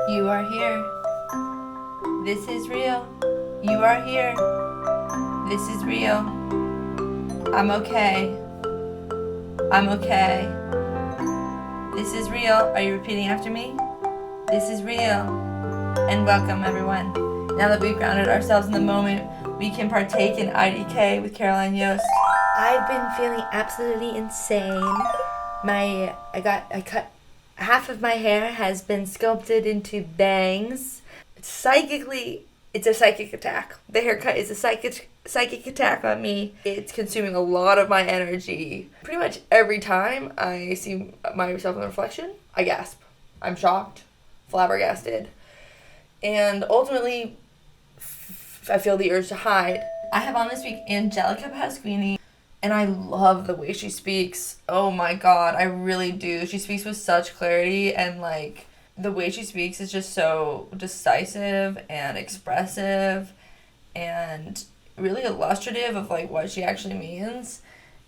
You are here. This is real. You are here. This is real. I'm okay. I'm okay. This is real. Are you repeating after me? This is real. And welcome, everyone. Now that we've grounded ourselves in the moment, we can partake in IDK with Caroline Yost. I've been feeling absolutely insane. I cut half of my hair has been sculpted into bangs. Psychically, it's a psychic attack. The haircut is a psychic attack on me. It's consuming a lot of my energy. Pretty much every time I see myself in the reflection, I gasp. I'm shocked, flabbergasted, and ultimately I feel the urge to hide. I have on this week Angelica Pasquini, and I love the way she speaks. Oh my god, I really do. She speaks with such clarity, and like the way she speaks is just so decisive and expressive and really illustrative of like what she actually means.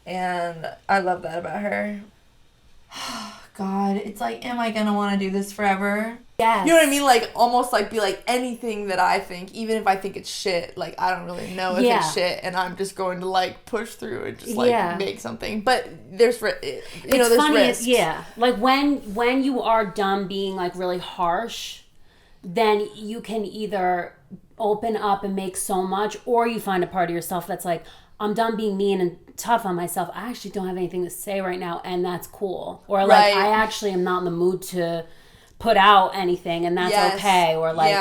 And I love that about her. God, it's like, am I gonna want to do this forever? Yes. You know what I mean? Like, almost like be like anything that I think, even if I think it's shit, like, I don't really know if it's shit, and I'm just going to, like, push through and just, like, make something. But there's, there's funny, risks. Like, when you are done being, like, really harsh, then you can either open up and make so much, or you find a part of yourself that's like, I'm done being mean and tough on myself. I actually don't have anything to say right now, and that's cool. Or, like, I actually am not in the mood to put out anything, and that's okay. Or, like,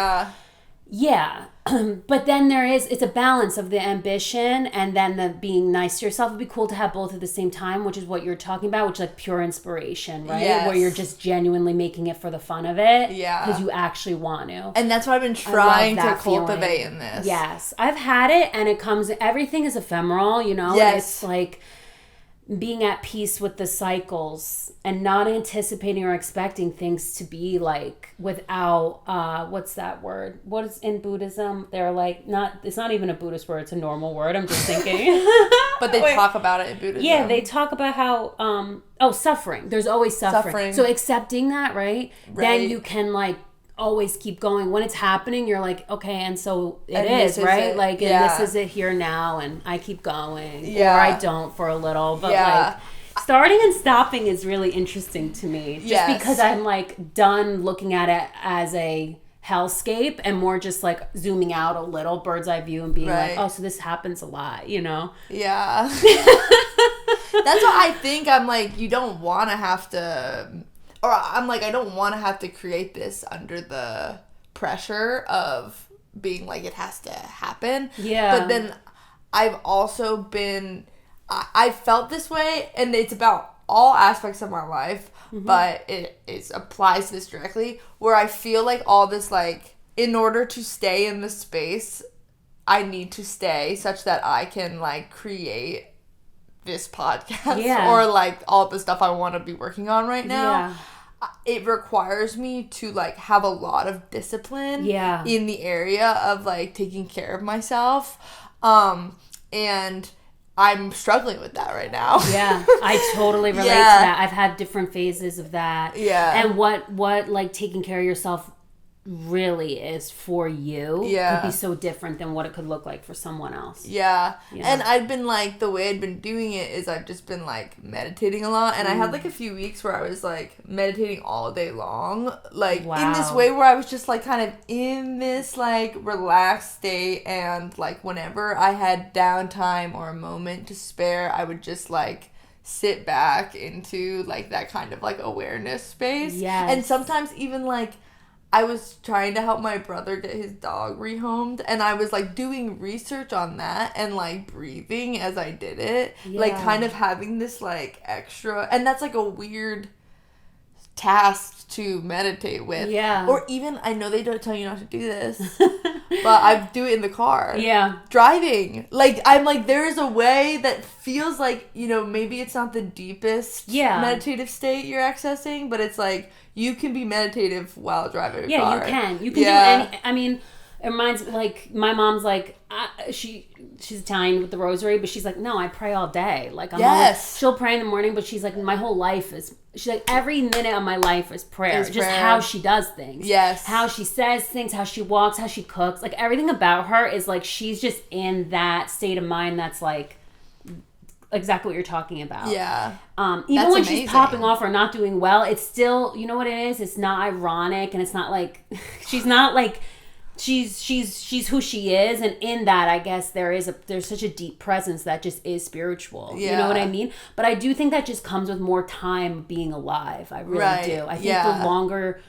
but then it's a balance of the ambition and then the being nice to yourself. It'd be cool to have both at the same time, which is what you're talking about, which is like pure inspiration, right? Yes. Where you're just genuinely making it for the fun of it. Yeah. Because you actually want to. And that's what I've been trying to cultivate in this. Yes. I've had it, and everything is ephemeral, you know? Yes. And it's like being at peace with the cycles and not anticipating or expecting things to be like without what's that word? What is in Buddhism? They're like it's not even a Buddhist word, it's a normal word. I'm just thinking. But they talk about it in Buddhism. Yeah, they talk about how suffering. There's always suffering. So accepting that, right? Then you can like always keep going. When it's happening, you're like, okay, and so it is, right? Like, and this is it here now, and I keep going, or I don't for a little, but like starting and stopping is really interesting to me, just because I'm like done looking at it as a hellscape and more just like zooming out a little, bird's eye view, and being like, oh, so this happens a lot, you know? Yeah. That's what I think. I'm like, you don't want to have to. Or I'm like, I don't want to have to create this under the pressure of being like, it has to happen. Yeah. But then I've also been, I felt this way, and it's about all aspects of my life, but it applies to this directly, where I feel like all this, like, in order to stay in the space, I need to stay such that I can, like, create this podcast or like all the stuff I want to be working on right now. It requires me to like have a lot of discipline in the area of like taking care of myself, and I'm struggling with that right now. I totally relate to that. I've had different phases of that. And what like taking care of yourself really is for you could be so different than what it could look like for someone else. And I've been like, the way I'd been doing it is I've just been like meditating a lot, and I had like a few weeks where I was like meditating all day long, like in this way where I was just like kind of in this like relaxed state, and like whenever I had downtime or a moment to spare, I would just like sit back into like that kind of like awareness space. And sometimes even like I was trying to help my brother get his dog rehomed, and I was like doing research on that and like breathing as I did it, like kind of having this like extra, and that's like a weird task to meditate with. Or even, I know they don't tell you not to do this, but I do it in the car. Driving. Like, I'm like, there is a way that feels like, you know, maybe it's not the deepest meditative state you're accessing, but it's like, you can be meditative while driving a car. You can do any, I mean, It reminds me, like, my mom's like, she's Italian with the rosary, but she's like, no, I pray all day. Like, she'll pray in the morning, but she's like, my whole life is, she's like, every minute of my life is prayer. Just how she does things. Yes. How she says things, how she walks, how she cooks. Like, everything about her is like, she's just in that state of mind that's like, exactly what you're talking about. Yeah. Even when she's popping off or not doing well, it's still, you know what it is? It's not ironic, and it's not like, she's not like, she's who she is, and in that, I guess there's such a deep presence that just is spiritual. Yeah. You know what I mean? But I do think that just comes with more time being alive. I really do. I think the longer.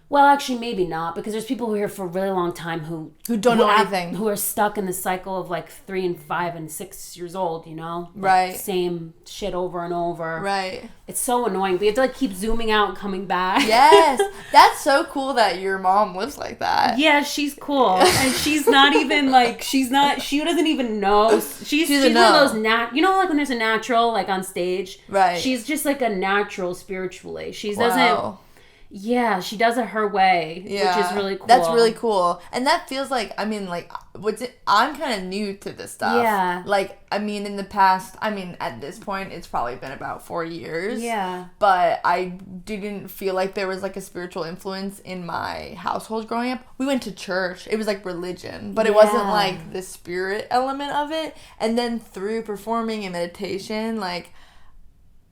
Well, actually, maybe not, because there's people who are here for a really long time who don't know anything, who are stuck in the cycle of like 3 and 5 and 6 years old. You know, right? Same shit over and over. Right. It's so annoying. We have to like keep zooming out and coming back. Yes, that's so cool that your mom lives like that. Yeah, she's cool, and she's not even like she doesn't even know. She's one of those you know, like when there's a natural like on stage. Right. She's just like a natural spiritually. She doesn't. Yeah, she does it her way, which is really cool. That's really cool. And that feels like, I mean, like, I'm kind of new to this stuff. Yeah. Like, I mean, in the past, I mean, at this point, it's probably been about 4 years. Yeah. But I didn't feel like there was, like, a spiritual influence in my household growing up. We went to church. It was, like, religion. But it wasn't, like, the spirit element of it. And then through performing and meditation, like,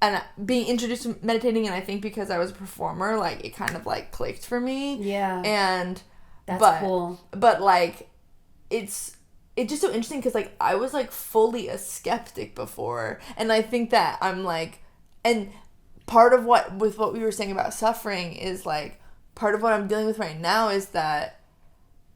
and being introduced to meditating, and I think because I was a performer, like, it kind of, like, clicked for me. Yeah. And... That's cool. But, like, it's just so interesting because, like, I was, like, fully a skeptic before. And I think that I'm, like... And part of what we were saying about suffering is, like, part of what I'm dealing with right now is that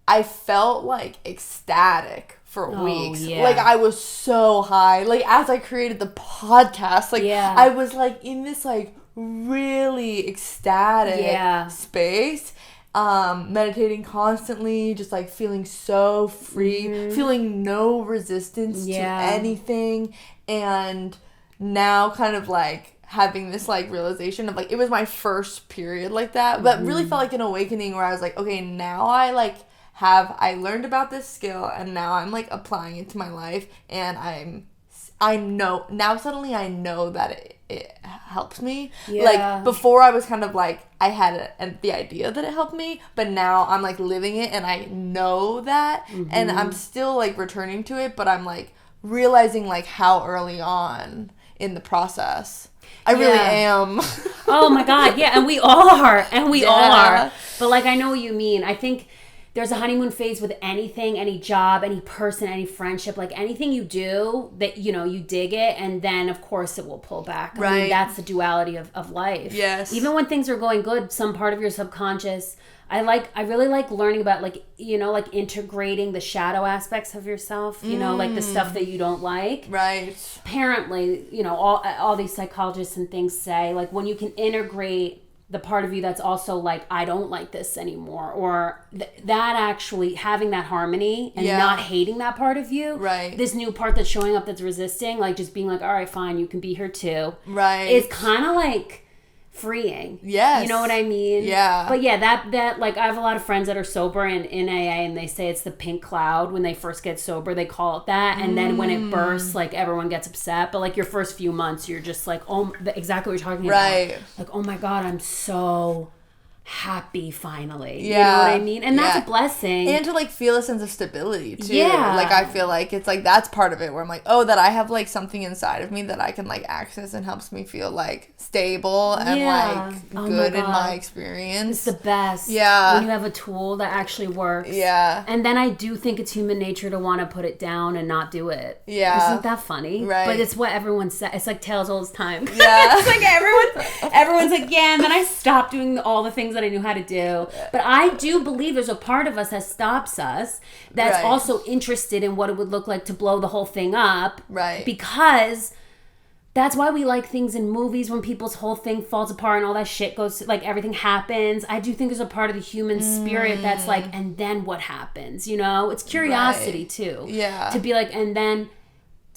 I felt, like, ecstatic for weeks. Yeah. Like, I was so high. Like, as I created the podcast, like, I was, like, in this, like, really ecstatic space. Meditating constantly, just, like, feeling so free, feeling no resistance to anything. And now kind of, like, having this, like, realization of, like, it was my first period like that. But really felt like an awakening where I was like, okay, now I, like... I learned about this skill, and now I'm, like, applying it to my life, and I know that it helps me. Yeah. Like, before I was kind of, like, I had the idea that it helped me, but now I'm, like, living it, and I know that, and I'm still, like, returning to it, but I'm, like, realizing, like, how early on in the process I really am. Oh, my God, yeah, and we all are, but, like, I know what you mean. I think... There's a honeymoon phase with anything, any job, any person, any friendship, like anything you do that, you know, you dig it, and then of course it will pull back. Right. I mean, that's the duality of life. Yes. Even when things are going good, some part of your subconscious, I really like learning about, like, you know, like integrating the shadow aspects of yourself, you know, like the stuff that you don't like. Right. Apparently, you know, all these psychologists and things say, like, when you can integrate the part of you that's also like, I don't like this anymore, or that actually having that harmony and not hating that part of you, right? This new part that's showing up that's resisting, like just being like, all right, fine, you can be here too, right? It's kind of like freeing. Yes. You know what I mean? Yeah. But yeah, that like, I have a lot of friends that are sober and in AA, and they say it's the pink cloud when they first get sober, they call it that, and then when it bursts, like, everyone gets upset, but like your first few months you're just like, oh, exactly what you're talking about, like, oh my God, I'm so happy finally. You know what I mean? And that's a blessing. And to, like, feel a sense of stability too. Like, I feel like it's like that's part of it where I'm like, oh, that I have, like, something inside of me that I can, like, access and helps me feel, like, stable and like good in my experience. It's the best. Yeah. When you have a tool that actually works. Yeah. And then I do think it's human nature to want to put it down and not do it. Yeah. Isn't that funny? Right. But it's what everyone says. It's like Tails all the time. Yeah. It's like everyone's like, yeah, and then I stopped doing all the things that I knew how to do. But I do believe there's a part of us that stops us that's also interested in what it would look like to blow the whole thing up. Right. Because that's why we like things in movies when people's whole thing falls apart and all that shit goes, like, everything happens. I do think there's a part of the human spirit that's like, and then what happens, you know? It's curiosity too. Yeah. To be like, and then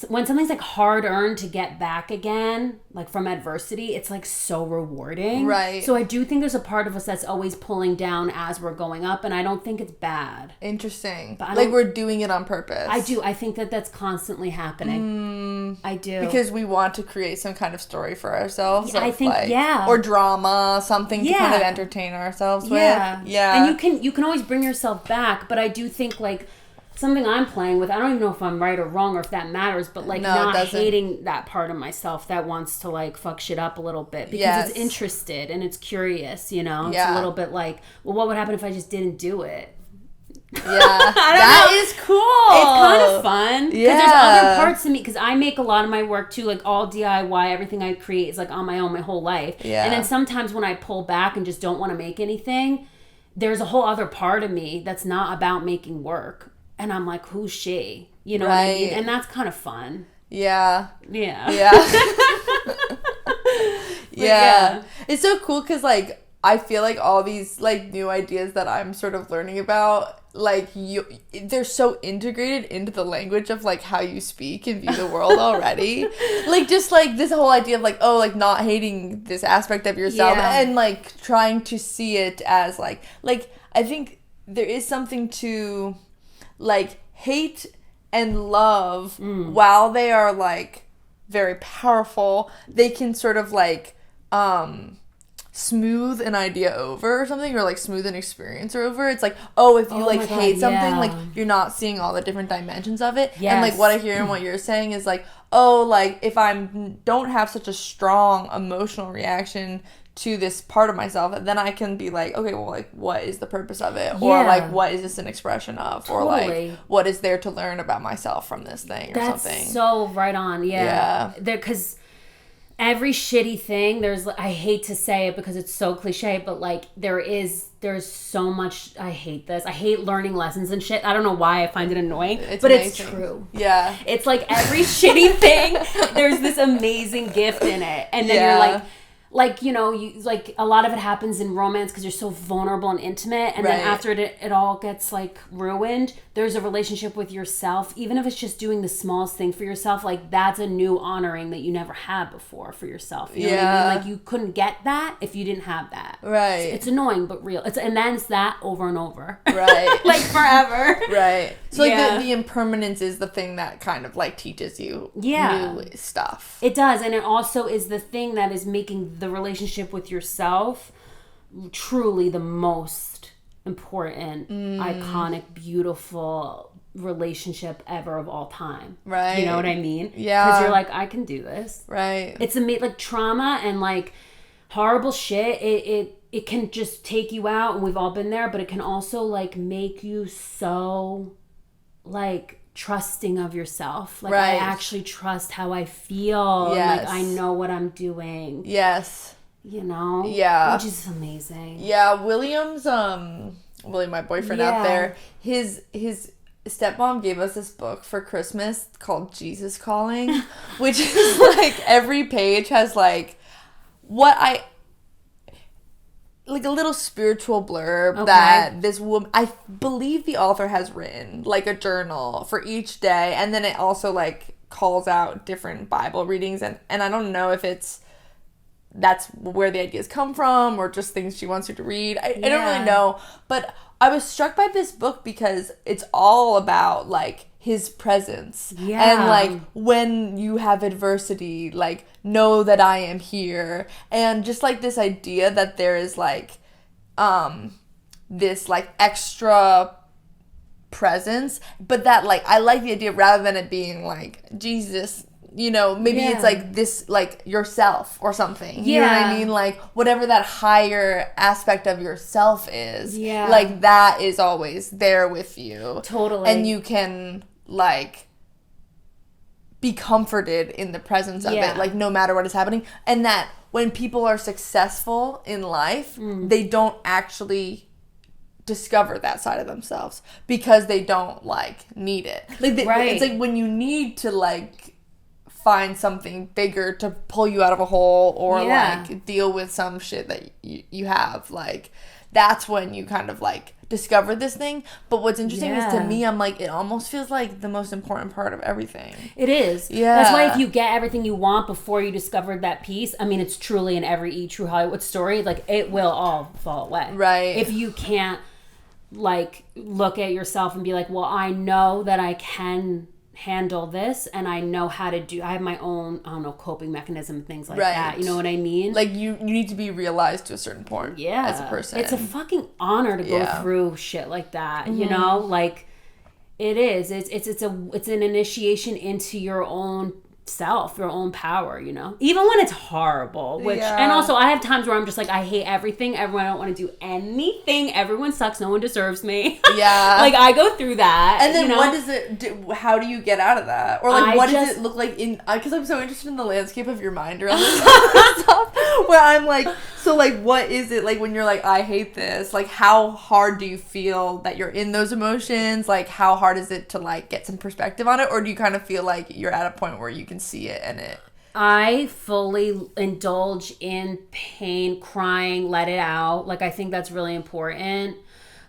when something's like hard earned to get back again, like from adversity, it's like so rewarding. Right. So I do think there's a part of us that's always pulling down as we're going up, and I don't think it's bad. Interesting. But like we're doing it on purpose. I do. I think that that's constantly happening. I do. Because we want to create some kind of story for ourselves. I think, like, or drama, something to kind of entertain ourselves with. Yeah. And you can always bring yourself back, but I do think like something I'm playing with, I don't even know if I'm right or wrong or if that matters, but like not hating that part of myself that wants to like fuck shit up a little bit because it's interested and it's curious, you know? It's a little bit like, well, what would happen if I just didn't do it? Yeah. That is cool. It's kind of fun. Because there's other parts of me, because I make a lot of my work too, like all DIY, everything I create is like on my own my whole life. Yeah. And then sometimes when I pull back and just don't want to make anything, there's a whole other part of me that's not about making work. And I'm like, who's she? You know what I mean? And that's kind of fun. Yeah. Yeah. Yeah. It's so cool because, like, I feel like all these, like, new ideas that I'm sort of learning about, like, they're so integrated into the language of, like, how you speak and view the world already. Like, just, like, this whole idea of, like, oh, like, not hating this aspect of yourself and, like, trying to see it as, like, I think there is something to... like hate and love while they are like very powerful, they can sort of like smooth an idea over or something, or like smooth an experience over. It's like, oh, if you hate something, like you're not seeing all the different dimensions of it. And like what I hear and what you're saying is like, oh, like if I don't have such a strong emotional reaction to this part of myself, then I can be like, okay, well, like, what is the purpose of it? Or, like, what is this an expression of? Or, like, what is there to learn about myself from this thing or something? That's so right on, yeah. Because every shitty thing, I hate to say it because it's so cliche, but, like, there's so much, I hate this. I hate learning lessons and shit. I don't know why I find it annoying, but amazing. It's true. Yeah. It's like every shitty thing, there's this amazing gift in it. And then you're like, you know, like a lot of it happens in romance because you're so vulnerable and intimate, and then after it all gets like ruined, there's a relationship with yourself, even if it's just doing the smallest thing for yourself. Like that's a new honoring that you never had before for yourself. You know what I mean? Like you couldn't get that if you didn't have that. Right. It's annoying but real. And then it's that over and over. Right. Like forever. Right. So like the impermanence is the thing that kind of like teaches you new stuff. It does, and it also is the thing that is making the relationship with yourself truly the most important, iconic, beautiful relationship ever of all time. Right. You know what I mean? Yeah. Because you're like, I can do this. Right. It's like trauma and like horrible shit. It can just take you out, and we've all been there, but it can also like make you so like trusting of yourself. Like I actually trust how I feel. Yes. Like I know what I'm doing. Yes. You know? Yeah. Which is amazing. Yeah, William, my boyfriend out there, his stepmom gave us this book for Christmas called Jesus Calling, which is like every page has like like a little spiritual blurb that this woman, I believe the author has written like a journal for each day, and then it also like calls out different Bible readings, and I don't know if that's where the ideas come from or just things she wants you to read. I don't really know, but I was struck by this book because it's all about like his presence and like when you have adversity, like know that I am here, and just like this idea that there is like this like extra presence, but that like I like the idea rather than it being like Jesus, you know, maybe it's like this like yourself or something, you know what I mean, like whatever that higher aspect of yourself is, like that is always there with you, totally, and you can like be comforted in the presence of it, like no matter what is happening. And that when people are successful in life, they don't actually discover that side of themselves because they don't like need it. Like it's like when you need to like find something bigger to pull you out of a hole or like deal with some shit that you have, like that's when you kind of like discover this thing. But what's interesting is, to me, I'm like, it almost feels like the most important part of everything. It is. Yeah. That's why if you get everything you want before you discovered that piece, I mean, it's truly in every true Hollywood story, like, it will all fall away. Right. If you can't, like, look at yourself and be like, well, I know that I can handle this, and I know how to I have my own, I don't know, coping mechanism, things like that. You know what I mean? Like, you need to be realized to a certain point as a person. It's a fucking honor to go through shit like that, you know? Like, it is. It's an initiation into your own self, your own power, you know, even when it's horrible, and also I have times where I'm just like, I hate everything, everyone, I don't want to do anything, everyone sucks, no one deserves me. Like, I go through that, and then what does it do? How do you get out of that? Or like, what does it look like in, because I'm so interested in the landscape of your mind around this stuff, where I'm like, so like, what is it like when you're like, I hate this, like, how hard do you feel that you're in those emotions? Like, how hard is it to like get some perspective on it? Or do you kind of feel like you're at a point where you can see it and it? I fully indulge in pain, crying, let it out. Like, I think that's really important.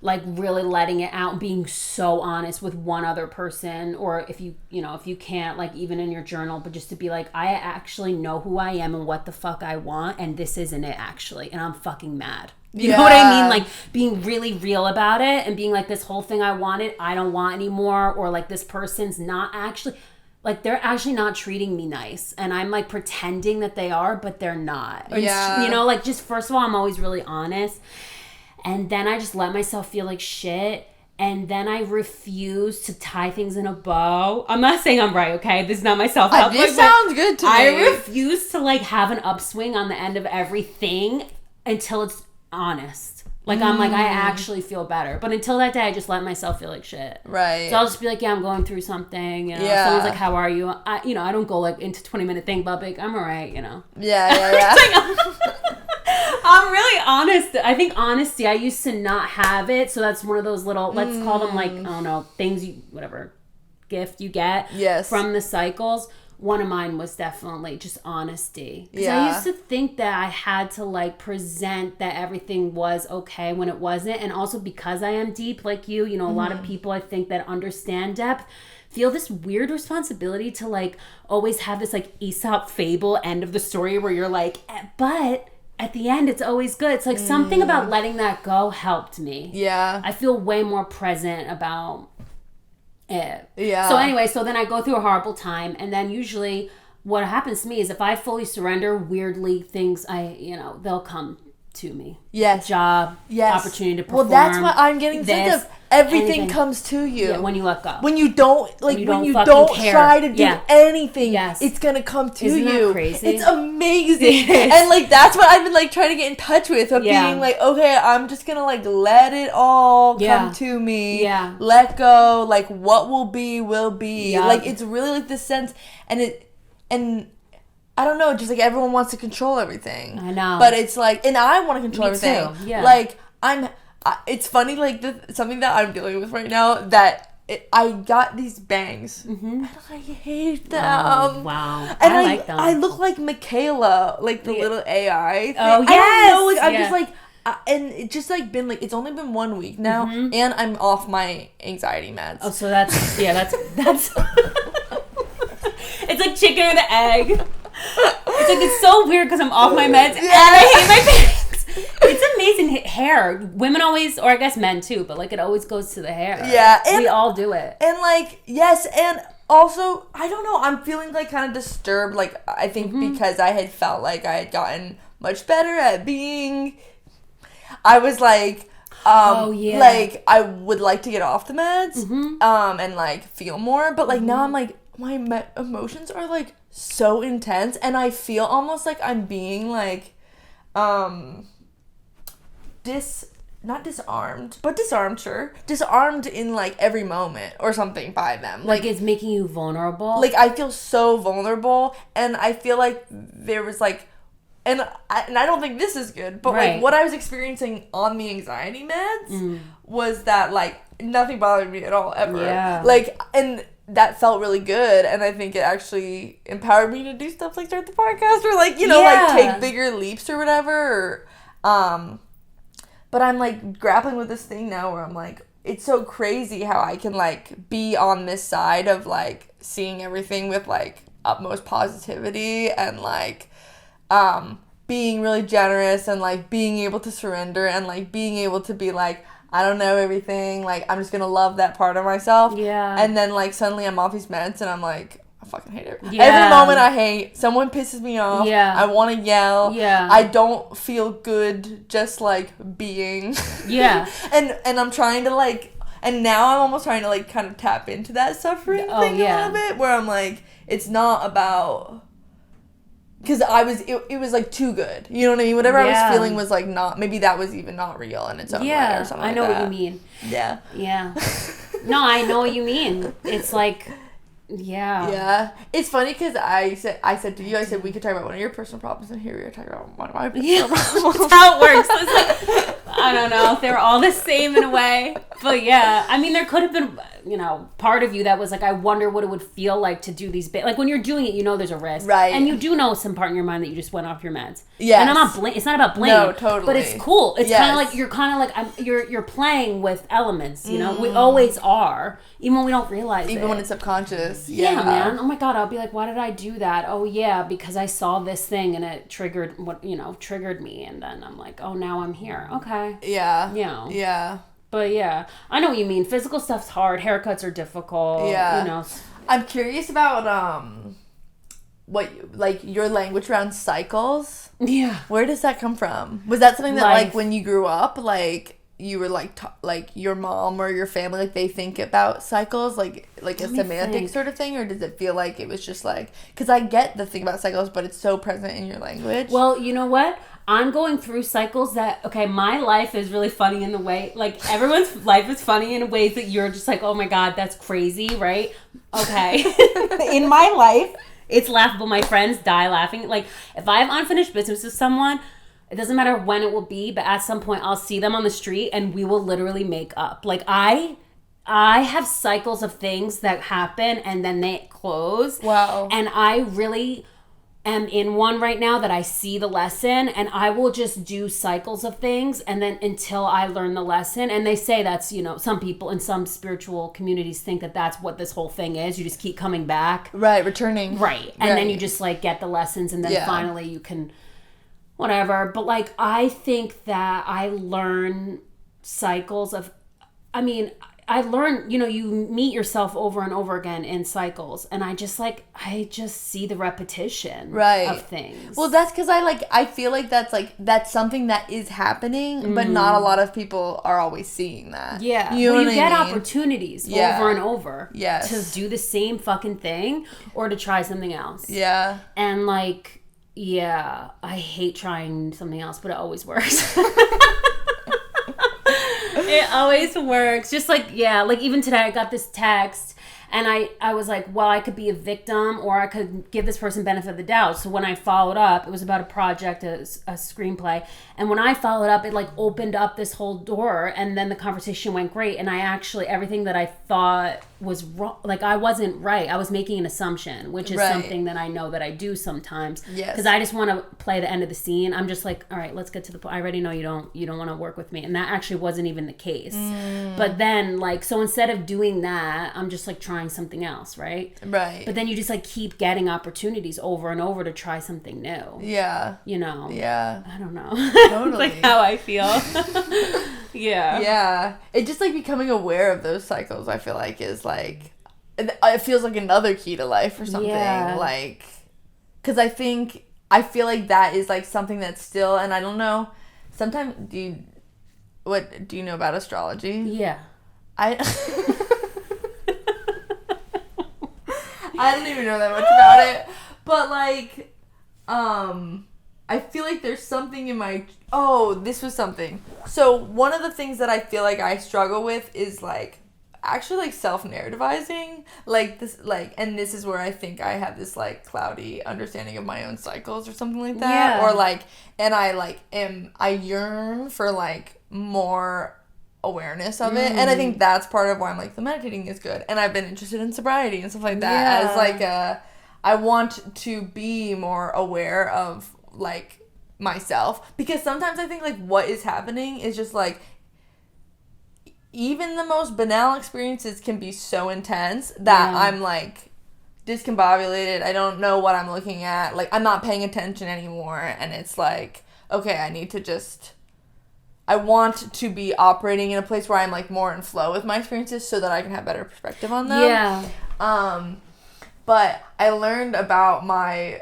Like, really letting it out, being so honest with one other person, or if you can't, like, even in your journal, but just to be like, I actually know who I am and what the fuck I want, and this isn't it actually, and I'm fucking mad. You know what I mean? Like, being really real about it and being like, this whole thing I wanted, I don't want anymore, or like, this person's not actually, like, they're actually not treating me nice, and I'm like pretending that they are, but they're not. You know, like, just first of all, I'm always really honest. And then I just let myself feel like shit. And then I refuse to tie things in a bow. I'm not saying I'm right, okay? This is not my self-help. This sounds good to me. I refuse to, like, have an upswing on the end of everything until it's honest. Like, I'm like, I actually feel better. But until that day, I just let myself feel like shit. Right. So I'll just be like, yeah, I'm going through something. You know, someone's like, how are you? I don't go, like, into 20-minute thing, but, like, I'm all right, you know? Yeah. I'm really honest. I think honesty, I used to not have it. So that's one of those little, let's call them, like, I don't know, things gift you get from the cycles. One of mine was definitely just honesty. Because I used to think that I had to, like, present that everything was okay when it wasn't. And also because I am deep like you know, a lot of people I think that understand depth feel this weird responsibility to, like, always have this, like, Aesop fable end of the story where you're like, but at the end, it's always good. It's like something about letting that go helped me. Yeah. I feel way more present about it. Yeah. So anyway, so then I go through a horrible time, and then usually what happens to me is if I fully surrender, weirdly things, they'll come to me. Yes. Job. Yes. Opportunity to perform. Well, that's what I'm getting sick of. Everything comes to you. Yeah, when you let go. When you don't, like, when you don't try to do anything, it's gonna come to you. Isn't that crazy? It's amazing. And, like, that's what I've been, like, trying to get in touch with. Of being like, okay, I'm just gonna, like, let it all come to me. Yeah. Let go. Like, what will be, will be. Yeah. Like, it's really, like, this sense. And I don't know, just, like, everyone wants to control everything. I know. But it's, like, and I want to control everything. Too. Yeah. Like, it's funny, like, something that I'm dealing with right now, that I got these bangs, and I hate them. Oh, wow. And I like them. I look like Michaela, like the little AI thing. Oh, yes. I don't know, like, I'm just, like, and it's just, like, been, like, it's only been 1 week now, and I'm off my anxiety meds. Oh, so that's it's like chicken or the egg. It's like, it's so weird because I'm off my meds, and I hate my bangs. It's amazing. Hair. Women always, or I guess men too, but, like, it always goes to the hair. Yeah. And we all do it. And, like, yes, and also, I don't know, I'm feeling, like, kind of disturbed, like, I think because I had felt like I had gotten much better at being, I was like, like, I would like to get off the meds, and, like, feel more, but, like, now I'm, like, my emotions are, like, so intense, and I feel almost like I'm being, like, not disarmed, but disarmed, sure. Disarmed in, like, every moment or something by them. Like, it's making you vulnerable? Like, I feel so vulnerable, and I feel like there was, like, and I don't think this is good, but, like, what I was experiencing on the anxiety meds was that, like, nothing bothered me at all, ever. Yeah. Like, and that felt really good, and I think it actually empowered me to do stuff like start the podcast or, like, you know, like, take bigger leaps or whatever, or, but I'm like grappling with this thing now where I'm like, it's so crazy how I can like be on this side of like seeing everything with like utmost positivity and like being really generous and like being able to surrender and like being able to be like, I don't know everything, like I'm just gonna love that part of myself. Yeah. And then like suddenly I'm off these meds and I'm like, I fucking hate it. Yeah. Every moment I hate, someone pisses me off. Yeah. I want to yell. Yeah. I don't feel good just like being. Yeah. and I'm trying to like, and now I'm almost trying to like kind of tap into that suffering thing a little bit, where I'm like, it's not about, because it was like too good, you know what I mean? Whatever I was feeling was like not, maybe that was even not real in its own way or something like that. I know what you mean. Yeah. Yeah. No, I know what you mean. It's like, yeah. It's funny because I said to you, I said we could talk about one of your personal problems, and here we are talking about one of my personal problems. That's how it works. It's like, I don't know if they're all the same in a way, but yeah. I mean, there could have been, part of you that was like, I wonder what it would feel like to do these like when you're doing it, there's a risk, right? And you do know some part in your mind that you just went off your meds. Yeah. And I'm not it's not about blame. No, totally. But it's cool. It's kind of like you're playing with elements. We always are, even when we don't realize it. Even when it's subconscious. Yeah, man. Oh my God, I'll be like, why did I do that? Oh yeah, because I saw this thing and it triggered me, and then I'm like, oh, now I'm here. Okay. Yeah. Yeah. But yeah, I know what you mean. Physical stuff's hard. Haircuts are difficult. Yeah. I'm curious about what like your language around cycles. Yeah. Where does that come from? Was that something that like when you grew up, like you were like like your mom or your family, like they think about cycles like a semantic sort of thing, or does it feel like it was just like, because I get the thing about cycles, but it's so present in your language? Well, you know what? I'm going through cycles that, okay, my life is really funny in the way, like everyone's life is funny in ways that you're just like, oh my God, that's crazy, right? Okay. In my life, it's laughable. My friends die laughing. Like if I have unfinished business with someone, it doesn't matter when it will be, but at some point I'll see them on the street and we will literally make up. Like I have cycles of things that happen and then they close. Wow. And I really am in one right now that I see the lesson, and I will just do cycles of things and then until I learn the lesson. And they say that's, some people in some spiritual communities think that that's what this whole thing is. You just keep coming back. Right, returning. Right. And then you just like get the lessons and then finally you can whatever. But like I think that I learn cycles of, I learn, you meet yourself over and over again in cycles, and I just see the repetition of things. Well, that's because I feel like that's something that is happening, but not a lot of people are always seeing that. Yeah. You get opportunities over and over to do the same fucking thing or to try something else. Yeah. And I hate trying something else, but it always works. It always works. Just like even today I got this text and I was like, well, I could be a victim or I could give this person benefit of the doubt. So when I followed up, it was about a project, a screenplay. And when I followed up, it like opened up this whole door, and then the conversation went great. And I actually, everything that I thought was wrong, like I wasn't right. I was making an assumption, which is something that I know that I do sometimes. Yes. Because I just want to play the end of the scene. I'm just like, all right, let's get to the point. I already know you don't want to work with me. And that actually wasn't even the case. But then so instead of doing that, I'm just like trying something else, right? Right. But then you just like keep getting opportunities over and over to try something new. Yeah. Yeah. I don't know. Totally. It's like how I feel. Yeah. Yeah. It just like becoming aware of those cycles, I feel like, is like, it feels like another key to life or something. Yeah. Like, because I feel like that is like something that's still, and I don't know, sometimes do you know about astrology? Yeah. I don't even know that much about it, but like, I feel like there's something in my, this was something. So one of the things that I feel like I struggle with is like, actually like self-narrativizing, like this, like, and this is where I think I have this like cloudy understanding of my own cycles or something like that. Yeah. Or like, and I yearn for like more awareness of it, and I think that's part of why I'm like, the meditating is good, and I've been interested in sobriety and stuff like that as like I want to be more aware of like myself, because sometimes I think like what is happening is just like even the most banal experiences can be so intense that I'm like discombobulated. I don't know what I'm looking at. Like I'm not paying attention anymore, and it's like, okay, I want to be operating in a place where I'm like more in flow with my experiences so that I can have better perspective on them. Yeah. But I learned about my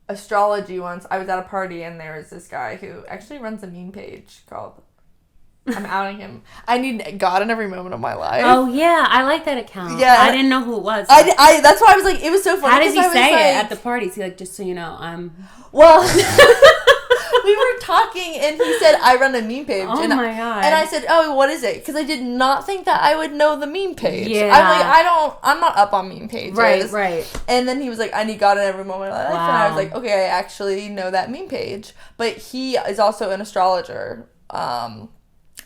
astrology once. I was at a party and there was this guy who actually runs a meme page called, I'm outing him, I Need God in Every Moment of My Life. Oh yeah, I like that account. Yeah, I didn't know who it was. I that's why I was like, it was so funny. How does he say it at the party? Is he like, just so you know, well, we were talking and he said, I run a meme page. Oh and my God. And I said, oh, what is it? Because I did not think that I would know the meme page. Yeah. I'm like, I'm not up on meme pages. Right. And then he was like, I need God in every moment of my life. Wow. And I was like, okay, I actually know that meme page. But he is also an astrologer.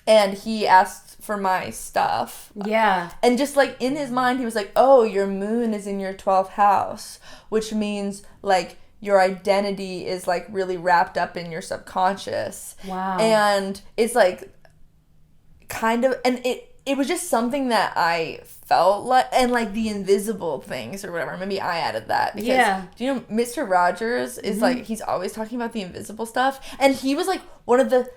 And he asked for my stuff. Yeah. And just like in his mind, he was like, oh, your moon is in your 12th house, which means like your identity is like really wrapped up in your subconscious. Wow. And it's like kind of, and it was just something that I felt like, and like the invisible things or whatever. Maybe I added that because, do you know, Mr. Rogers is like, he's always talking about the invisible stuff. And he was like one of the,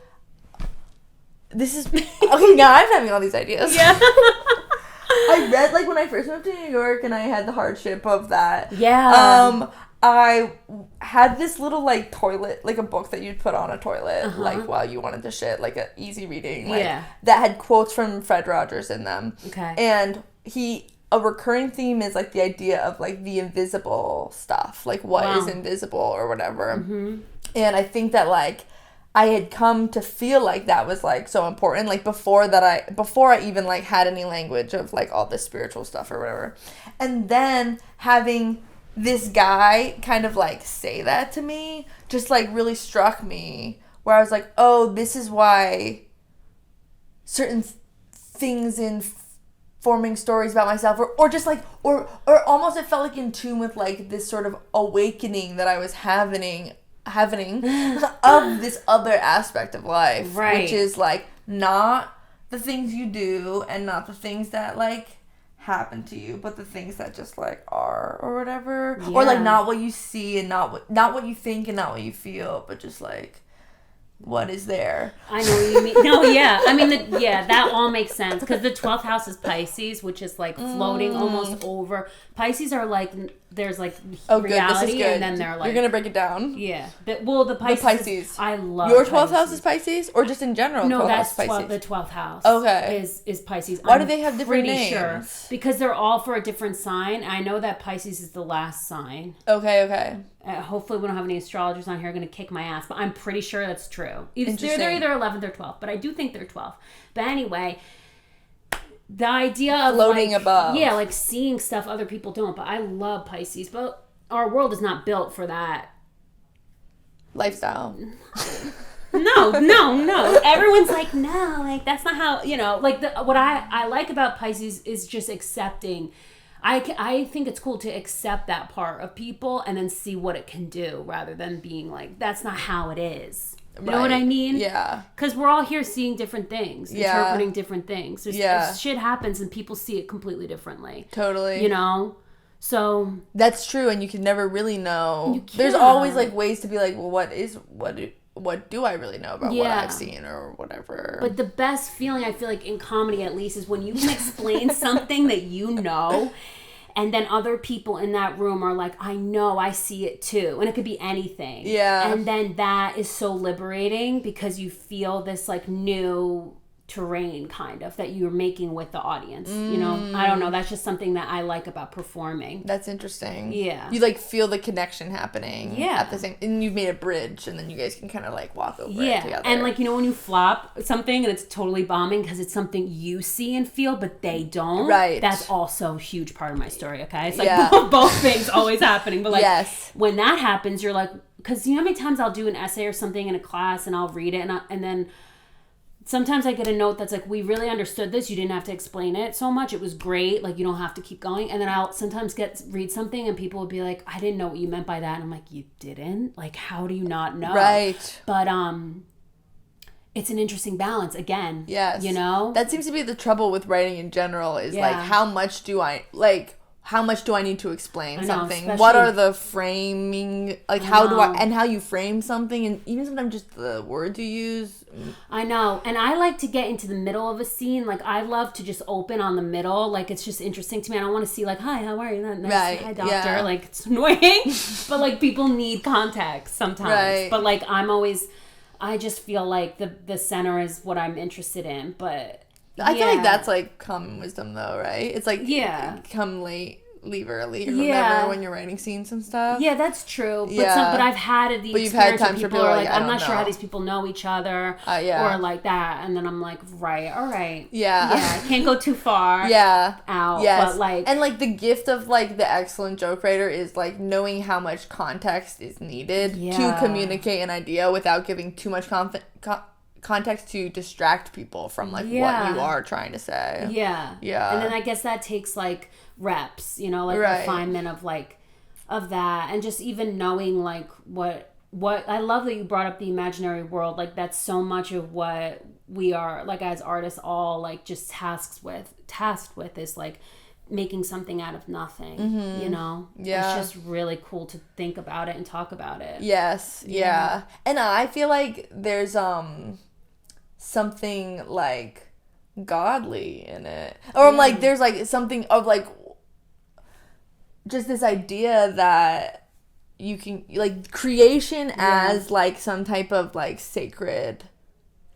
okay, now I'm having all these ideas. Yeah. I read, like, when I first moved to New York and I had the hardship of that. Yeah. I had this little, like, toilet, like a book that you'd put on a toilet, like, while you wanted to shit, like, a easy reading. Like, that had quotes from Fred Rogers in them. Okay. And a recurring theme is, like, the idea of, like, the invisible stuff. Like, what is invisible or whatever. Mm-hmm. And I think that, like, I had come to feel like that was like so important, like before I even like had any language of like all this spiritual stuff or whatever. And then having this guy kind of like say that to me just like really struck me, where I was like, oh, this is why certain things in forming stories about myself or just like or almost it felt like in tune with like this sort of awakening that I was having of this other aspect of life, which is like not the things you do and not the things that like happen to you, but the things that just like are or whatever, or like not what you see and not what you think and not what you feel, but just like what is there. I know what you mean. No, yeah. I mean, that all makes sense because the 12th house is Pisces, which is like floating almost over. Pisces are like, there's like reality, this is good. And then they're like, you're gonna break it down. Yeah. The Pisces. I love your 12th house is Pisces, or just in general. No, that's the 12th house. Okay. Is Pisces. Why do they have different names? Sure, because they're all for a different sign. I know that Pisces is the last sign. Okay. Hopefully we don't have any astrologers on here going to kick my ass, but I'm pretty sure that's true. They're either 11th or 12th, but I do think they're 12th. But anyway, the idea of floating like, above. Yeah, like seeing stuff other people don't. But I love Pisces, but our world is not built for that lifestyle. No. Everyone's like, no, like that's not how, like what I like about Pisces is just accepting. I think it's cool to accept that part of people and then see what it can do rather than being like, that's not how it is. You know what I mean? Yeah. Because we're all here seeing different things, interpreting different things. Shit happens and people see it completely differently. Totally. So. That's true, and you can never really know. There's always like ways to be like, well, what do I really know about what I've seen or whatever? But the best feeling I feel like in comedy at least is when you can explain something that you know and then other people in that room are like, I know, I see it too. And it could be anything. Yeah. And then that is so liberating because you feel this like new terrain kind of that you're making with the audience. I don't know, that's just something that I like about performing. That's interesting. Yeah, you like feel the connection happening at the same, and you've made a bridge and then you guys can kind of like walk over it together. And like when you flop something and it's totally bombing because it's something you see and feel but they don't, right? That's also a huge part of my story. Okay, it's like both things always happening, but like when that happens you're like, because you know how many times I'll do an essay or something in a class and I'll read it and then sometimes I get a note that's like, we really understood this. You didn't have to explain it so much. It was great. Like, you don't have to keep going. And then I'll sometimes read something and people will be like, I didn't know what you meant by that. And I'm like, you didn't? Like, how do you not know? Right. But it's an interesting balance again. Yes. You know? That seems to be the trouble with writing in general is like, how much do I need to explain something? What are the framing, like how you frame something, and even sometimes just the words you use. I know. And I like to get into the middle of a scene. Like, I love to just open on the middle. Like, it's just interesting to me. I don't want to see like, hi, how are you? Nice. Right. Hi, doctor. Yeah. Like, it's annoying. But like, people need context sometimes. Right. But like, I just feel like the center is what I'm interested in. But I feel like that's like common wisdom though, right? It's like, come late, leave early, or whatever, when you're writing scenes and stuff. Yeah, that's true. But but I've had the experience where people are like, I'm not sure how these people know each other, or like that, and then I'm like, right, all right, I can't go too far, out, but like, and like the gift of like the excellent joke writer is like knowing how much context is needed to communicate an idea without giving too much context to distract people from like what you are trying to say. And then I guess that takes like reps, you know, like refinement of that, and just even knowing like what I love that you brought up the imaginary world. Like, that's so much of what we are like as artists all like just tasked with is like making something out of nothing. You know, it's just really cool to think about it and talk about it. And I feel like there's something like godly in it, or like there's like something of like just this idea that you can like creation as like some type of like sacred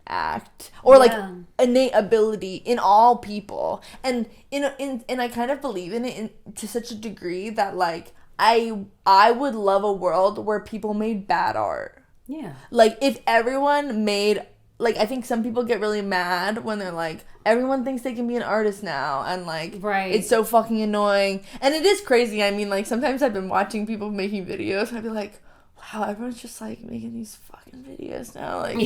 act, or like innate ability in all people, and and I kind of believe in it to such a degree that like I would love a world where people made bad art. Like, if everyone made, like, I think some people get really mad when they're like, everyone thinks they can be an artist now, and like, it's so fucking annoying. And it is crazy. I mean, like, sometimes I've been watching people making videos and I'd be like, wow, everyone's just like making these fucking videos now. Like,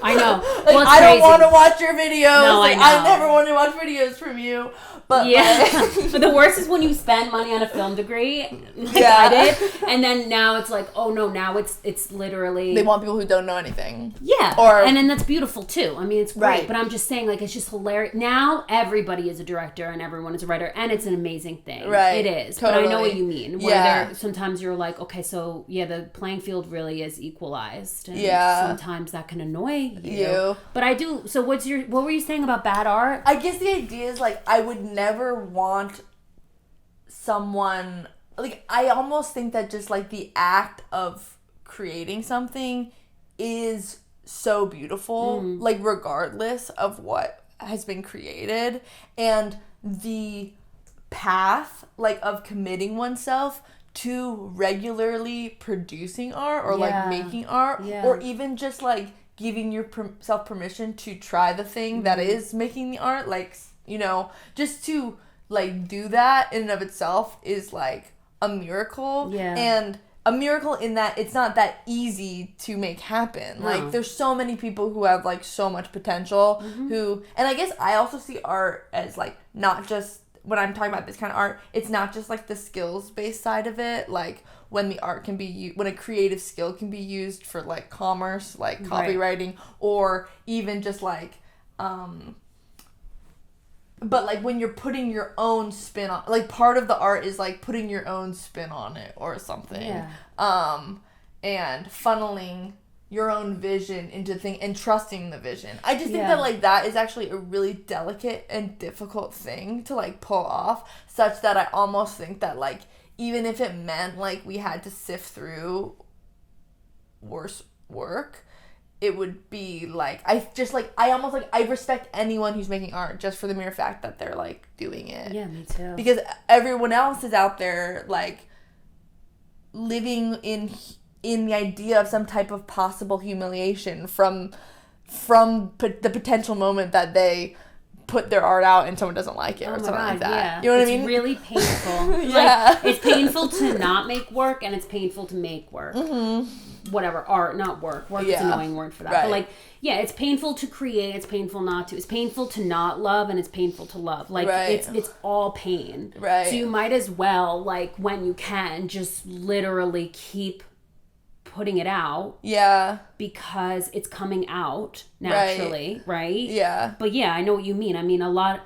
I know. Like, well, I don't want to watch your videos. No, like, I never want to watch videos from you. But but the worst is when you spend money on a film degree, like I did, and then now it's like, oh no, now it's literally they want people who don't know anything. And then that's beautiful too. I mean, it's great, but I'm just saying, like, it's just hilarious. Now everybody is a director and everyone is a writer, and it's an amazing thing. Right, it is. Totally. But I know what you mean. Where sometimes you're like, okay, so the playing field really is equalized, and sometimes that can annoy you. But I do. So what were you saying about bad art? I guess the idea is like, I would never want someone, like, I almost think that just like the act of creating something is so beautiful, like, regardless of what has been created, and the path like of committing oneself to regularly producing art, or like making art, or even just like giving yourself permission to try the thing that is making the art, like, you know, just to like do that in and of itself is like a miracle. And a miracle in that it's not that easy to make happen. Like, there's so many people who have like so much potential, who, and I guess I also see art as like, not just when I'm talking about this kind of art, it's not just like the skills based side of it, like when the art can be when a creative skill can be used for like commerce, like copywriting, or even just like but like when you're putting your own spin on, like, part of the art is like putting your own spin on it or something, and funneling your own vision into thing and trusting the vision. I just think that like that is actually a really delicate and difficult thing to like pull off, such that I almost think that like, even if it meant like we had to sift through worse work, it would be like, I respect anyone who's making art just for the mere fact that they're like doing it. Yeah, me too. Because everyone else is out there like living in the idea of some type of possible humiliation from the potential moment that they put their art out and someone doesn't like it, or something like that. You know what I mean? It's really painful. Like, it's painful to not make work, and it's painful to make work. whatever, art, not work. Work is an annoying word for that. Right. But like, yeah, it's painful to create, it's painful not to. It's painful to not love, and it's painful to love. Like, it's all pain. Right. So you might as well, like, when you can, just literally keep putting it out. Yeah. Because it's coming out naturally, right? Yeah. But yeah, I know what you mean. I mean, a lot...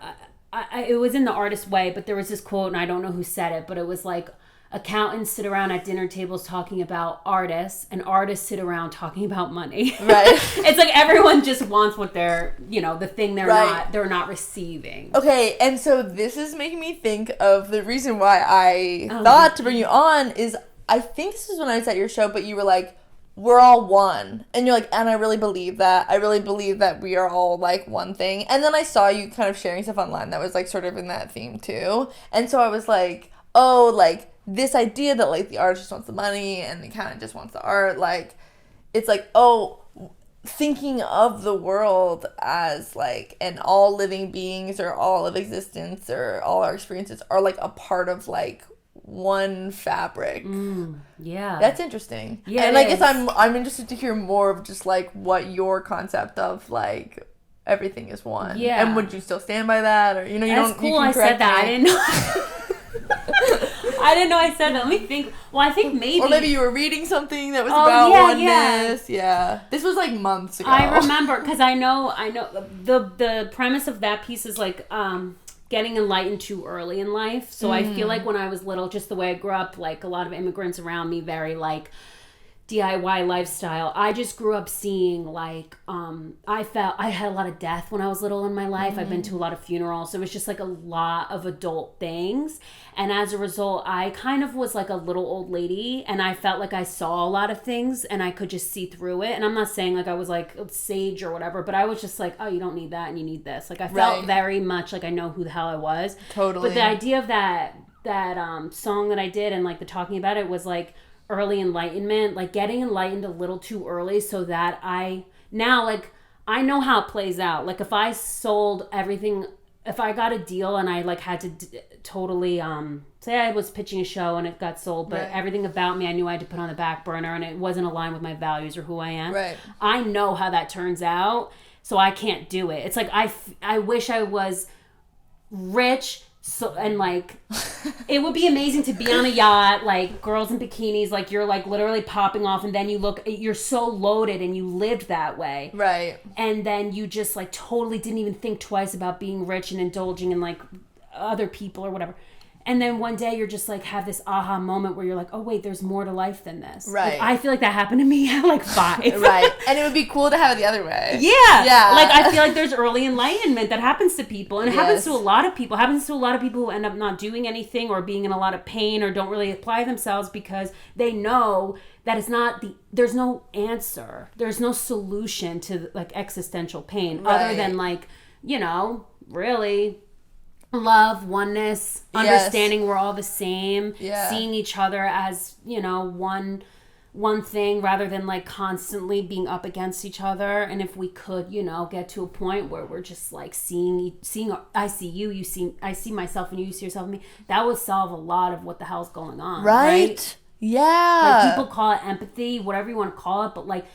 it was in the artist way, but there was this quote, and I don't know who said it, but it was like, accountants sit around at dinner tables talking about artists, and artists sit around talking about money. Right. It's like everyone just wants what they're, the thing they're not receiving. Okay, and so this is making me think of the reason why I thought to bring you on is, I think this is when I was at your show, but you were like, we're all one. And you're like, and I really believe that. I really believe that we are all, like, one thing. And then I saw you kind of sharing stuff online that was, like, sort of in that theme, too. And so I was like, oh, like, this idea that, like, the artist just wants the money and he kind of just wants the art, like, it's like, oh, thinking of the world as, like, and all living beings or all of existence or all our experiences are, like, a part of, like, one fabric. Yeah, that's interesting. Yeah, and I guess I'm interested to hear more of just like what your concept of like everything is one. Yeah, and would you still stand by that, or you that's don't? Cool, you I said that. I didn't know. I didn't know I said that. Let me think. Well, I think maybe. Or maybe you were reading something that was about oneness. Yeah. This was like months ago. I remember because I know the premise of that piece is like getting enlightened too early in life. So I feel like when I was little, just the way I grew up, like a lot of immigrants around me, very like DIY lifestyle. I just grew up seeing like, I had a lot of death when I was little in my life. I've been to a lot of funerals. So it was just like a lot of adult things. And as a result, I kind of was like a little old lady, and I felt like I saw a lot of things and I could just see through it. And I'm not saying like I was like a sage or whatever, but I was just like, oh, you don't need that and you need this. Like I felt very much like I know who the hell I was. Totally. But the idea of that song that I did and like the talking about it was like early enlightenment, like getting enlightened a little too early so that I know how it plays out. Like if I sold everything, if I got a deal and I like had to totally say I was pitching a show and it got sold, but everything about me I knew I had to put on the back burner and it wasn't aligned with my values or who I am. Right. I know how that turns out, so I can't do it. It's like I wish I was rich. So, and like, it would be amazing to be on a yacht, like girls in bikinis, like you're like literally popping off, and then you're so loaded and you lived that way. Right. And then you just like totally didn't even think twice about being rich and indulging in like other people or whatever. And then one day you're just like have this aha moment where you're like, oh wait, there's more to life than this. Right. Like, I feel like that happened to me at like 5. Right. And it would be cool to have it the other way. Yeah. Yeah. Like I feel like there's early enlightenment that happens to people, and it happens to a lot of people. It happens to a lot of people who end up not doing anything or being in a lot of pain or don't really apply themselves because they know that it's not there's no answer. There's no solution to like existential pain other than like, really love, oneness, understanding we're all the same, seeing each other as, one thing rather than like constantly being up against each other. And if we could, get to a point where we're just like seeing I see you I see myself and you see yourself in me, that would solve a lot of what the hell's going on. Right? Yeah. Like people call it empathy, whatever you want to call it, but like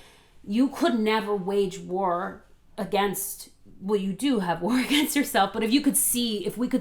you could never wage war against, well, you do have war against yourself, but if we could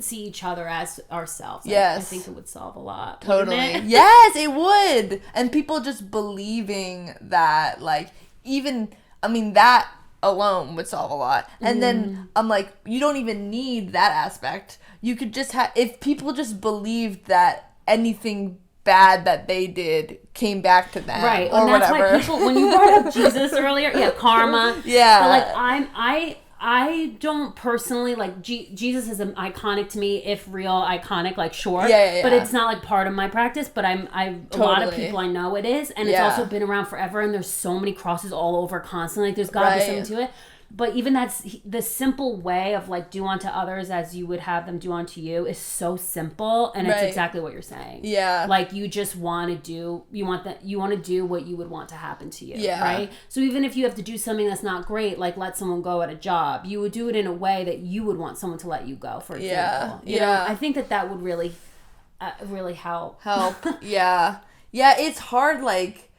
see each other as ourselves, I think it would solve a lot. Totally. Yes, it would. And people just believing that, like, that alone would solve a lot. And then I'm like, you don't even need that aspect. You could just if people just believed that anything bad that they did came back to them, right? Or and that's whatever. Why people, when you brought up Jesus earlier, karma, but like I don't personally like Jesus is iconic to me, if real iconic, like sure, but it's not like part of my practice. But a lot of people I know it is, and it's also been around forever. And there's so many crosses all over constantly. Like there's got to be something to it. But even that's the simple way of like do unto others as you would have them do unto you is so simple, and it's exactly what you're saying. Yeah, like you just want to do what you would want to happen to you. Yeah, right. So even if you have to do something that's not great, like let someone go at a job, you would do it in a way that you would want someone to let you go. For example, you know, I think that would really, really help. Yeah, it's hard. Like,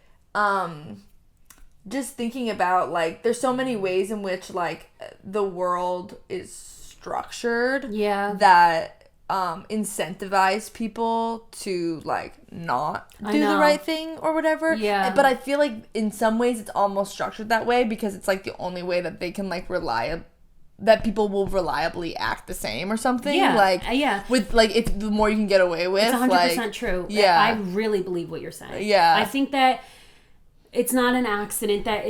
just thinking about, like, there's so many ways in which, like, the world is structured that incentivize people to, like, not do the right thing or whatever. Yeah. But I feel like in some ways it's almost structured that way because it's, like, the only way that they can, like, that people will reliably act the same or something. Yeah. Like, with, like, if the more you can get away with. It's 100% like, true. Yeah. I really believe what you're saying. Yeah. I think that it's not an accident that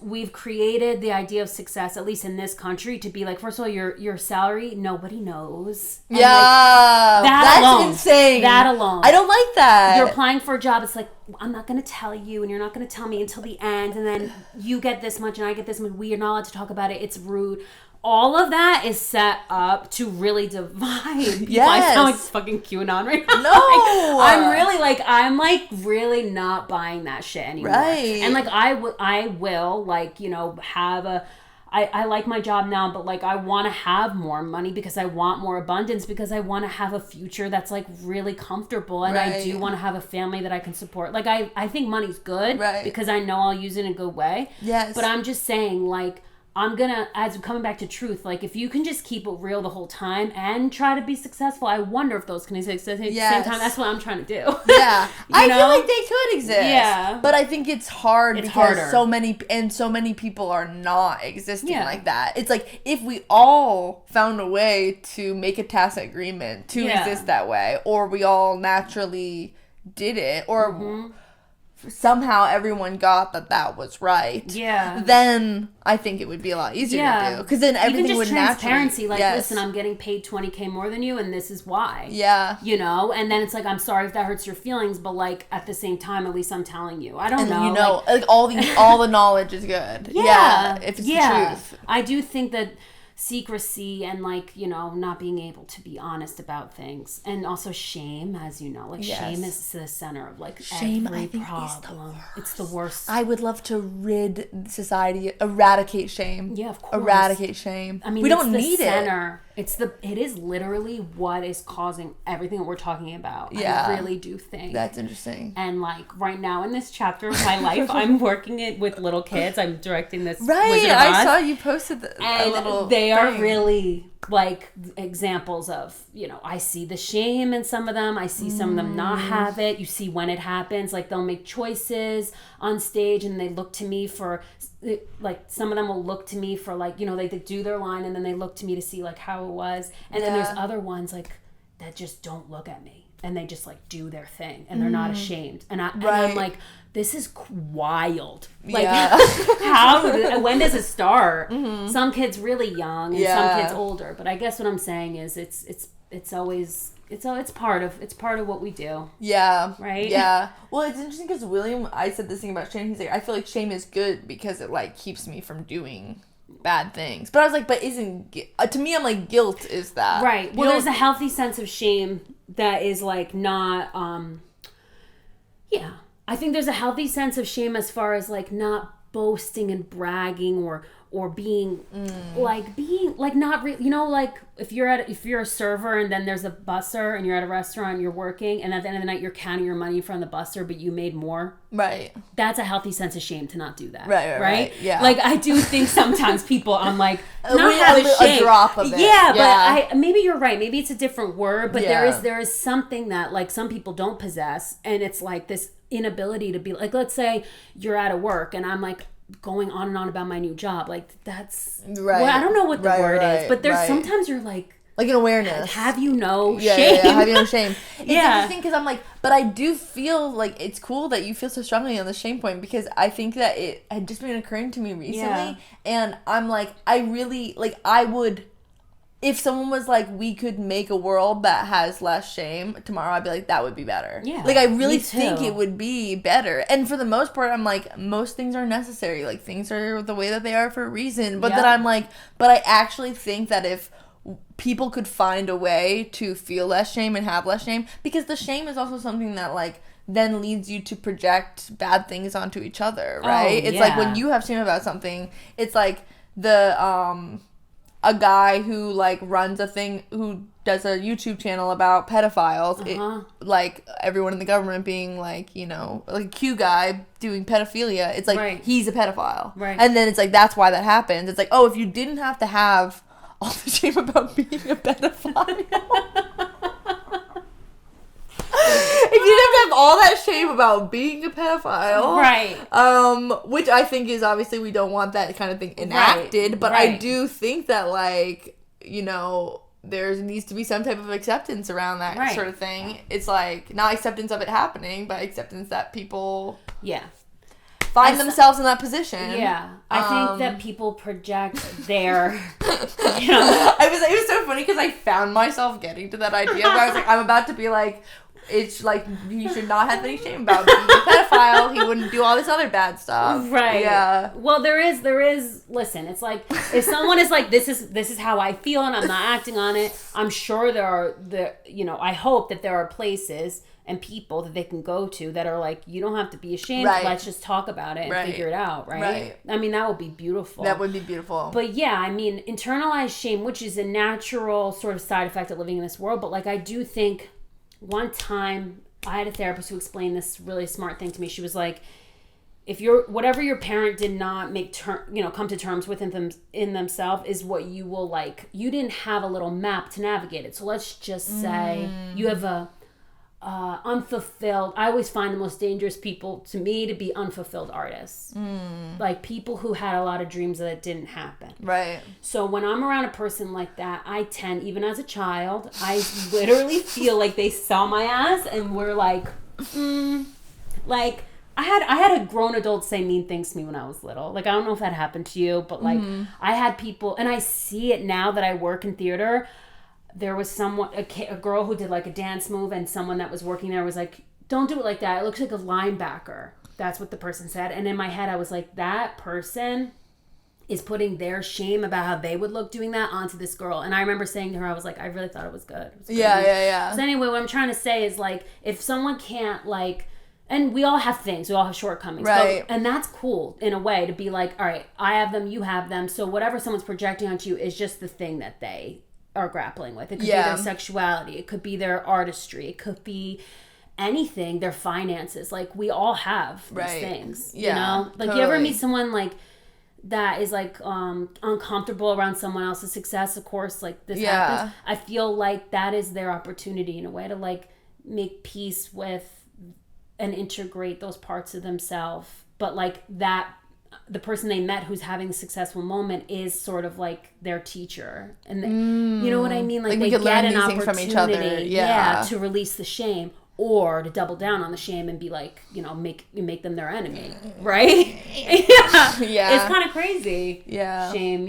we've created the idea of success, at least in this country, to be like, first of all, your salary, nobody knows. And that's alone, insane. That alone. I don't like that. You're applying for a job, it's like, I'm not going to tell you, and you're not going to tell me until the end, and then you get this much and I get this much. We are not allowed to talk about it. It's rude. All of that is set up to really divide people. Yes. I sound like fucking QAnon right now. No. I'm really not buying that shit anymore. Right. And like, I will, like, you know, I like my job now, but like, I want to have more money because I want more abundance, because I want to have a future that's like really comfortable. And I do want to have a family that I can support. Like, I think money's good because I know I'll use it in a good way. Yes. But I'm just saying, like, I'm gonna, as coming back to truth, like, if you can just keep it real the whole time and try to be successful, I wonder if those can exist at the same time. That's what I'm trying to do. Yeah. I know? feel like they could exist. Yeah. But I think it's hard because harder. so many people are not existing like that. It's like, if we all found a way to make a tacit agreement to exist that way, or we all naturally did it, or somehow everyone got that was right, then I think it would be a lot easier to do, because then everything would transparency, naturally, like, listen, I'm getting paid $20,000 more than you, and this is why. You know, and then it's like, I'm sorry if that hurts your feelings, but like, at the same time, at least I'm telling you. I don't know. You know, like all the knowledge is good. If it's the truth. I do think that secrecy and, like, you know, not being able to be honest about things, and also shame, as you know, like, shame is the center of, like, shame, every I think, problem. It's the worst. I would love to eradicate shame. Yeah, of course. Eradicate shame. I mean, we don't need it. It is literally what is causing everything that we're talking about. I really do think. That's interesting. And, like, right now in this chapter of my life, I'm working it with little kids. I'm directing this Wizard of Oz. I saw you posted a little they are really, like, examples of, you know, I see the shame in some of them. I see some of them not have it. You see when it happens, like, they'll make choices on stage and they look to me for, like, some of them will look to me for, like, you know, they do their line and then they look to me to see, like, how it was. And then there's other ones, like, that just don't look at me and they just, like, do their thing and they're not ashamed. And I'm like, this is wild. Like, when does it start? Some kids really young and some kids older. But I guess what I'm saying is it's always, it's part of what we do. Yeah. Right? Yeah. Well, it's interesting because William, I said this thing about shame. He's like, I feel like shame is good because it, like, keeps me from doing bad things. But I was like, but to me, I'm like, guilt is that. Right. Well, there's a healthy sense of shame that is, like, not, I think there's a healthy sense of shame as far as, like, not boasting and bragging or being like not really, you know, like, if you're a server and then there's a busser and you're at a restaurant and you're working and at the end of the night you're counting your money from the busser but you made more. Right. That's a healthy sense of shame to not do that. Right. Yeah. Like, I do think sometimes people, I'm like, not have a shame. A drop of it. Yeah, but maybe you're right. Maybe it's a different word, but there is something that, like, some people don't possess, and it's like this inability to be, like, let's say you're out of work and I'm, like, going on and on about my new job, like, that's well, I don't know what the word is, but there's sometimes you're like an awareness. Have you no shame? Yeah, have you no shame? It's interesting because I'm like, but I do feel like it's cool that you feel so strongly on the shame point, because I think that it had just been occurring to me recently, and I'm like, I really, like, I would, if someone was like, we could make a world that has less shame tomorrow, I'd be like, that would be better. Yeah. Like, I really think it would be better. And for the most part, I'm like, most things are necessary. Like, things are the way that they are for a reason. But then I'm like, but I actually think that if people could find a way to feel less shame and have less shame, because the shame is also something that, like, then leads you to project bad things onto each other, right? It's like, when you have shame about something, it's like a guy who, like, runs a thing, who does a YouTube channel about pedophiles. Like, everyone in the government being like, you know, like a Q guy doing pedophilia. It's like, he's a pedophile. Right. And then it's like, that's why that happens. It's like, oh, if you didn't have to have all the shame about being a pedophile. If you didn't have to have all that shame about being a pedophile. Right. Which I think is, obviously, we don't want that kind of thing enacted. Right. But I do think that, like, you know, there needs to be some type of acceptance around that sort of thing. It's like, not acceptance of it happening, but acceptance that people find themselves in that position. Yeah. I think that people project their, you know. It was so funny because I found myself getting to that idea where I was like, I'm about to be like, it's like, he should not have any shame about being a pedophile. He wouldn't do all this other bad stuff. Right. Yeah. Well, there is, listen, it's like, if someone is like, this is how I feel and I'm not acting on it, I'm sure I hope that there are places and people that they can go to that are like, you don't have to be ashamed. Let's just talk about it and figure it out. Right. I mean, that would be beautiful. That would be beautiful. But yeah, I mean, internalized shame, which is a natural sort of side effect of living in this world. But like, I do think, one time I had a therapist who explained this really smart thing to me. She was like, if whatever your parent did not come to terms with in themselves is what you will like. You didn't have a little map to navigate it. So let's just say you have a unfulfilled. I always find the most dangerous people to me to be unfulfilled artists, like people who had a lot of dreams that didn't happen. Right. So when I'm around a person like that, I tend, even as a child, I literally feel like they saw my ass and were like, like I had a grown adult say mean things to me when I was little. Like, I don't know if that happened to you, but like I had people, and I see it now that I work in theater. There was a girl who did like a dance move, and someone that was working there was like, don't do it like that. It looks like a linebacker. That's what the person said. And in my head, I was like, that person is putting their shame about how they would look doing that onto this girl. And I remember saying to her, I was like, I really thought it was good. It was good. Yeah. So anyway, what I'm trying to say is like, if someone can't like, and we all have things, we all have shortcomings. Right. And that's cool in a way to be like, all right, I have them, you have them. So whatever someone's projecting onto you is just the thing that they are grappling with. It could be their sexuality, it could be their artistry, it could be anything, their finances. Like, we all have these things, you know? Like, you ever meet someone like that is like uncomfortable around someone else's success? Of course, like this happens. I feel like that is their opportunity in a way to like make peace with and integrate those parts of themselves. But like that, the person they met who's having a successful moment is sort of like their teacher, and you know what I mean? Like they get an opportunity from each other. To release the shame, or to double down on the shame and be like, you know, make them their enemy, right? It's kind of crazy. Shame.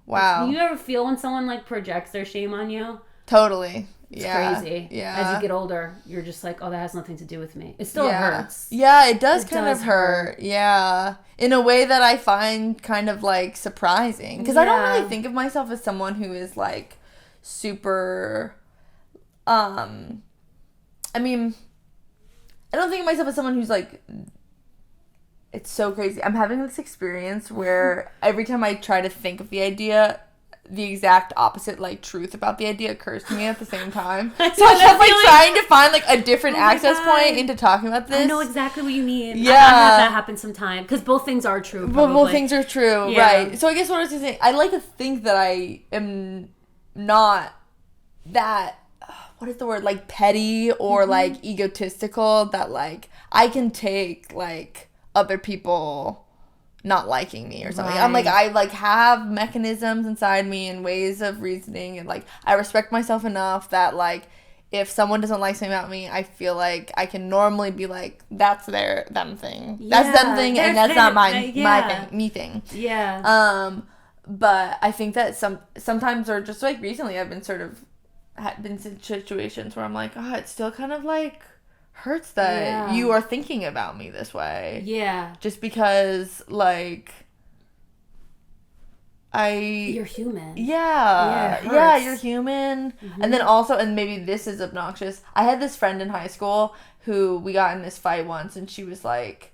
Wow. Do you ever feel when someone like projects their shame on you? Totally. It's crazy. As you get older, you're just like, oh, that has nothing to do with me. It still hurts. Yeah, it does kind of hurt. Yeah. In a way that I find kind of like surprising. Because I don't really think of myself as someone who is like super, I mean, I don't think of myself as someone who's like, it's so crazy. I'm having this experience where every time I try to think of the idea, the exact opposite, like, truth about the idea occurs to me at the same time. So I kept, like, trying to find, like, a different access point into talking about this. I know exactly what you mean. Yeah. I have that happen sometime. Because both things are true, probably. Both things are true, right. So I guess what I was going to say, I like to think that I am not that, what is the word, like, petty or, like, egotistical, that, like, I can take, like, other people not liking me or something. Right. I'm like, I like have mechanisms inside me and ways of reasoning, and like I respect myself enough that like if someone doesn't like something about me, I feel like I can normally be like, that's them thing. That's them thing, and that's not my thing, me thing. Yeah. But I think that sometimes, or just like recently, I've been sort of been in situations where I'm like, oh, it's still kind of like hurts that you are thinking about me this way. Yeah. Just because, like, you're human. Yeah, you're human. Mm-hmm. And then also, and maybe this is obnoxious, I had this friend in high school who we got in this fight once, and she was like,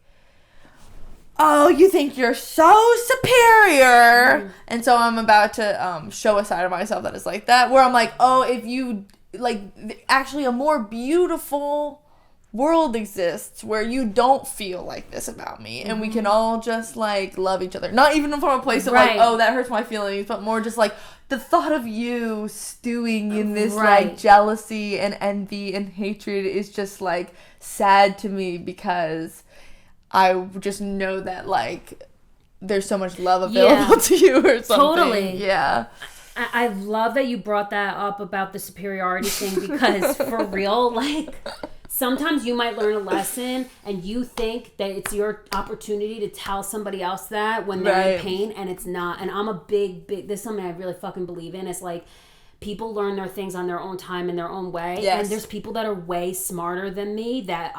oh, you think you're so superior. And so I'm about to show a side of myself that is like that, where I'm like, oh, if you, like, actually a more beautiful world exists where you don't feel like this about me, and we can all just, like, love each other. Not even from a place of, like, oh, that hurts my feelings, but more just, like, the thought of you stewing in this, like, jealousy and envy and hatred is just, like, sad to me, because I just know that, like, there's so much love available to you or something. Totally. Yeah. I love that you brought that up about the superiority thing, because for real, like, sometimes you might learn a lesson and you think that it's your opportunity to tell somebody else that when they're in pain, and it's not. And I'm a big, this is something I really fucking believe in. It's like, people learn their things on their own time in their own way. Yes. And there's people that are way smarter than me that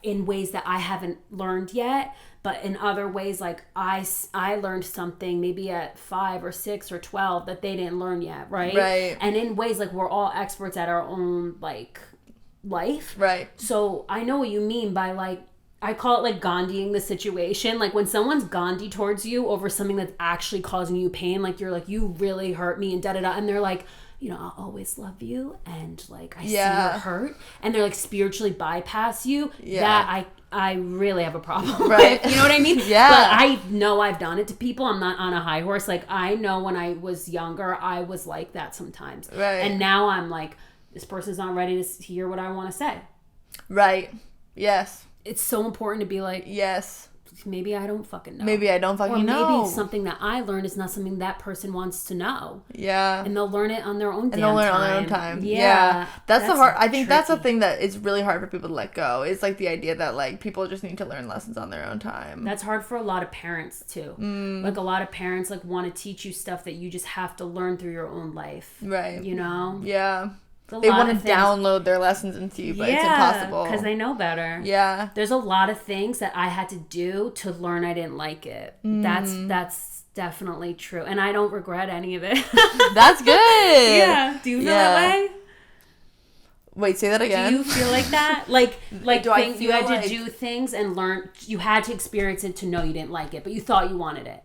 in ways that I haven't learned yet. But in other ways, like, I learned something maybe at 5 or 6 or 12 that they didn't learn yet, right? Right. And in ways, like, we're all experts at our own, like, life. Right. So I know what you mean by, like, I call it, like, Gandhiing the situation. Like, when someone's Gandhi towards you over something that's actually causing you pain, like, you're like, you really hurt me and da-da-da. And they're like, you know, I'll always love you. And, like, I see your hurt. And they're, like, spiritually bypass you. Yeah. That I really have a problem with. You know what I mean? Yeah. But I know I've done it to people. I'm not on a high horse. Like, I know when I was younger, I was like that sometimes. Right. And now I'm like, this person's not ready to hear what I want to say. Right. Yes. It's so important to be like, yes, maybe I don't fucking know. Maybe I don't fucking know. Or maybe something that I learned is not something that person wants to know. Yeah. And they'll learn it on their own damn time. And they'll learn it on their own time. Yeah. That's the hard, I think that's the thing that is really hard for people to let go. It's like the idea that, like, people just need to learn lessons on their own time. That's hard for a lot of parents too. Like, a lot of parents, like, want to teach you stuff that you just have to learn through your own life. Right. You know? Yeah. They want to download their lessons into you, but it's impossible. Because they know better. Yeah. There's a lot of things that I had to do to learn I didn't like it. That's definitely true. And I don't regret any of it. That's good. Yeah. Do you feel that way? Wait, say that again. Do you feel like that? Like you had to do things and learn, you had to experience it to know you didn't like it, but you thought you wanted it.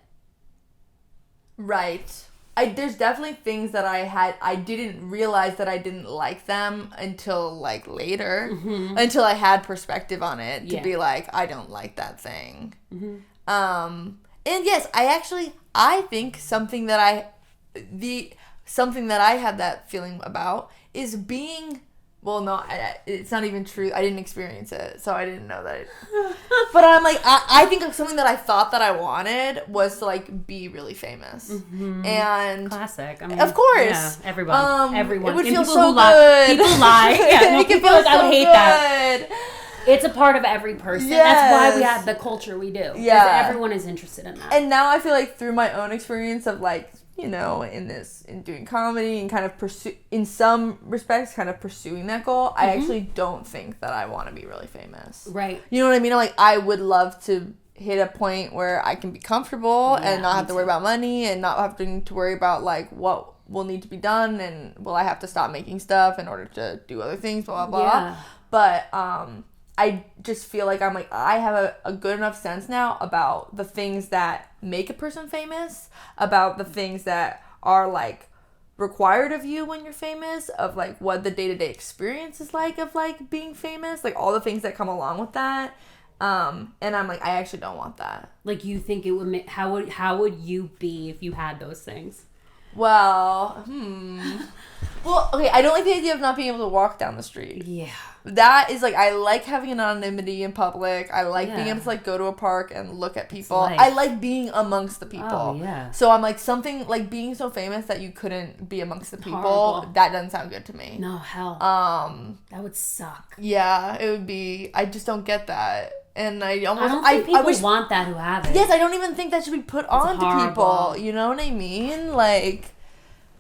Right. There's definitely things that I didn't realize that I didn't like them until, like, later. Until I had perspective on it to be like, I don't like that thing. And yes, I think something that I had that feeling about is being, well, no, it's not even true. I didn't experience it, so I didn't know that. But I'm like, I think of something that I thought that I wanted was to, like, be really famous. And classic. I mean, of course, yeah, everyone. It would and feel so good. People lie. Yeah, it can feel so I would hate good. That. It's a part of every person. Yes. That's why we have the culture we do. Yeah, everyone is interested in that. And now I feel like through my own experience of, like, you know, in doing comedy and kind of in some respects, kind of pursuing that goal, I actually don't think that I want to be really famous. Right. You know what I mean? Like, I would love to hit a point where I can be comfortable and not have to worry about money and not having to worry about, like, what will need to be done and will I have to stop making stuff in order to do other things, blah, blah, blah. Yeah. But, I just feel like I have a good enough sense now about the things that make a person famous, about the things that are, like, required of you when you're famous, of, like, what the day-to-day experience is like of, like, being famous, like, all the things that come along with that. And I'm like, I actually don't want that. Like, you think it would how would you be if you had those things? Well, well, okay, I don't like the idea of not being able to walk down the street. Yeah. That is, like, I like having anonymity in public. I like being able to, like, go to a park and look at people. I like being amongst the people. Oh, yeah. So I'm like, something, like, being so famous that you couldn't be amongst the people, horrible. That doesn't sound good to me. No, hell. That would suck. Yeah, it would be, I just don't get that. And I don't think people want that who have it. Yes, I don't even think that should be put on to people. You know what I mean? Like,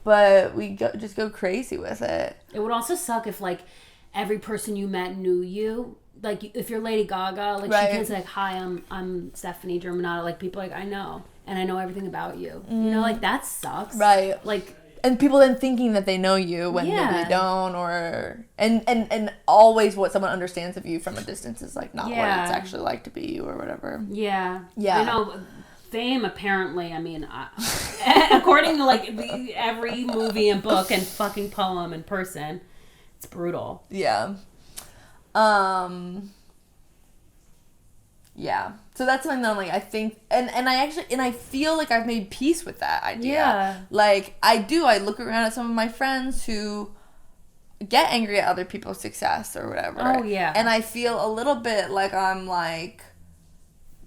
but we just go crazy with it. It would also suck if, like, every person you met knew you. Like, if you're Lady Gaga, like, she can't say, like, hi, I'm Stephanie Germanotta. Like, people are like, I know. And I know everything about you. You know, like, that sucks. Right. Like, And people then thinking that they know you when they don't, or and always what someone understands of you from a distance is like not what it's actually like to be you or whatever. Yeah. I know. Fame, apparently, I mean, according to like every movie and book and fucking poem and person, it's brutal. Yeah. Yeah. So that's something that I'm like, I think, and I feel like I've made peace with that idea. Yeah. Like, I look around at some of my friends who get angry at other people's success or whatever. Oh, yeah. And I feel a little bit like I'm like,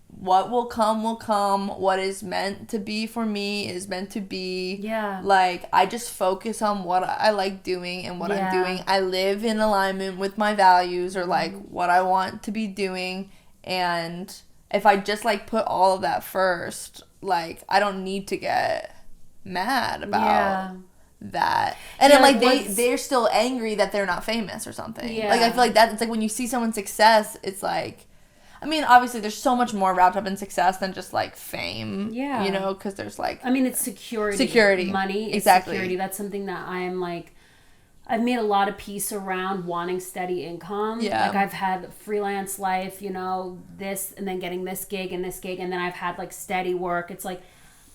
what will come will come. What is meant to be for me is meant to be. Yeah. Like, I just focus on what I like doing and what I'm doing. I live in alignment with my values or, like, what I want to be doing. And if I just, like, put all of that first, like, I don't need to get mad about that. And then, like, they're still angry that they're not famous or something. Yeah. Like, I feel like that, it's like when you see someone's success, it's like, I mean, obviously, there's so much more wrapped up in success than just, like, fame. Yeah. You know, because there's, like... I mean, it's security. Security. Money is security. That's something that I'm, like... I've made a lot of peace around wanting steady income. Yeah. Like, I've had freelance life, you know, this, and then getting this gig, and then I've had, like, steady work. It's like...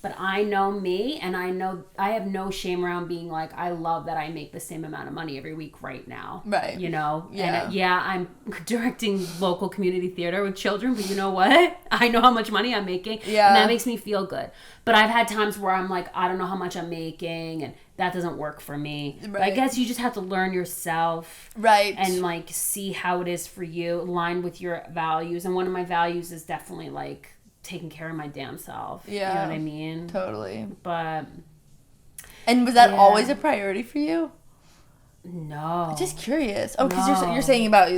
But I know me, and I know I have no shame around being like, I love that I make the same amount of money every week right now. Right. You know? Yeah. And I'm directing local community theater with children, but you know what? I know how much money I'm making. Yeah. And that makes me feel good. But I've had times where I'm like, I don't know how much I'm making, and that doesn't work for me. Right. But I guess you just have to learn yourself. Right. And, like, see how it is for you, align with your values. And one of my values is definitely, like, taking care of my damn self. Yeah. You know what I mean? Totally. But... And was that always a priority for you? No. I'm just curious. Oh, because you're saying about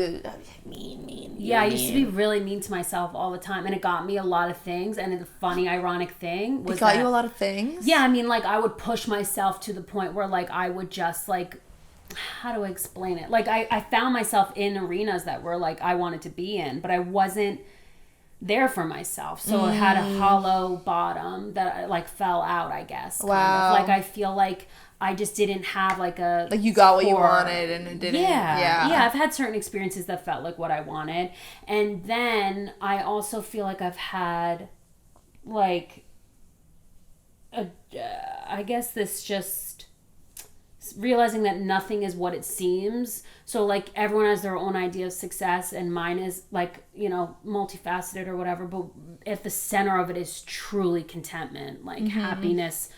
mean. Yeah, I used to be really mean to myself all the time, and it got me a lot of things. And the funny, ironic thing was you a lot of things? Yeah, I mean, like, I would push myself to the point where, like, I would just, like... How do I explain it? Like, I found myself in arenas that were, like, I wanted to be in, but I wasn't there for myself. So it had a hollow bottom that, like, fell out, I guess. Wow. Kind of. Like, I feel like I just didn't have, like, a... Like, you got what you wanted and it didn't... Yeah. Yeah, I've had certain experiences that felt like what I wanted. And then I also feel like I've had, like, I guess this just... realizing that nothing is what it seems. So, like, everyone has their own idea of success, and mine is, like, you know, multifaceted or whatever, but at the center of it is truly contentment, like, happiness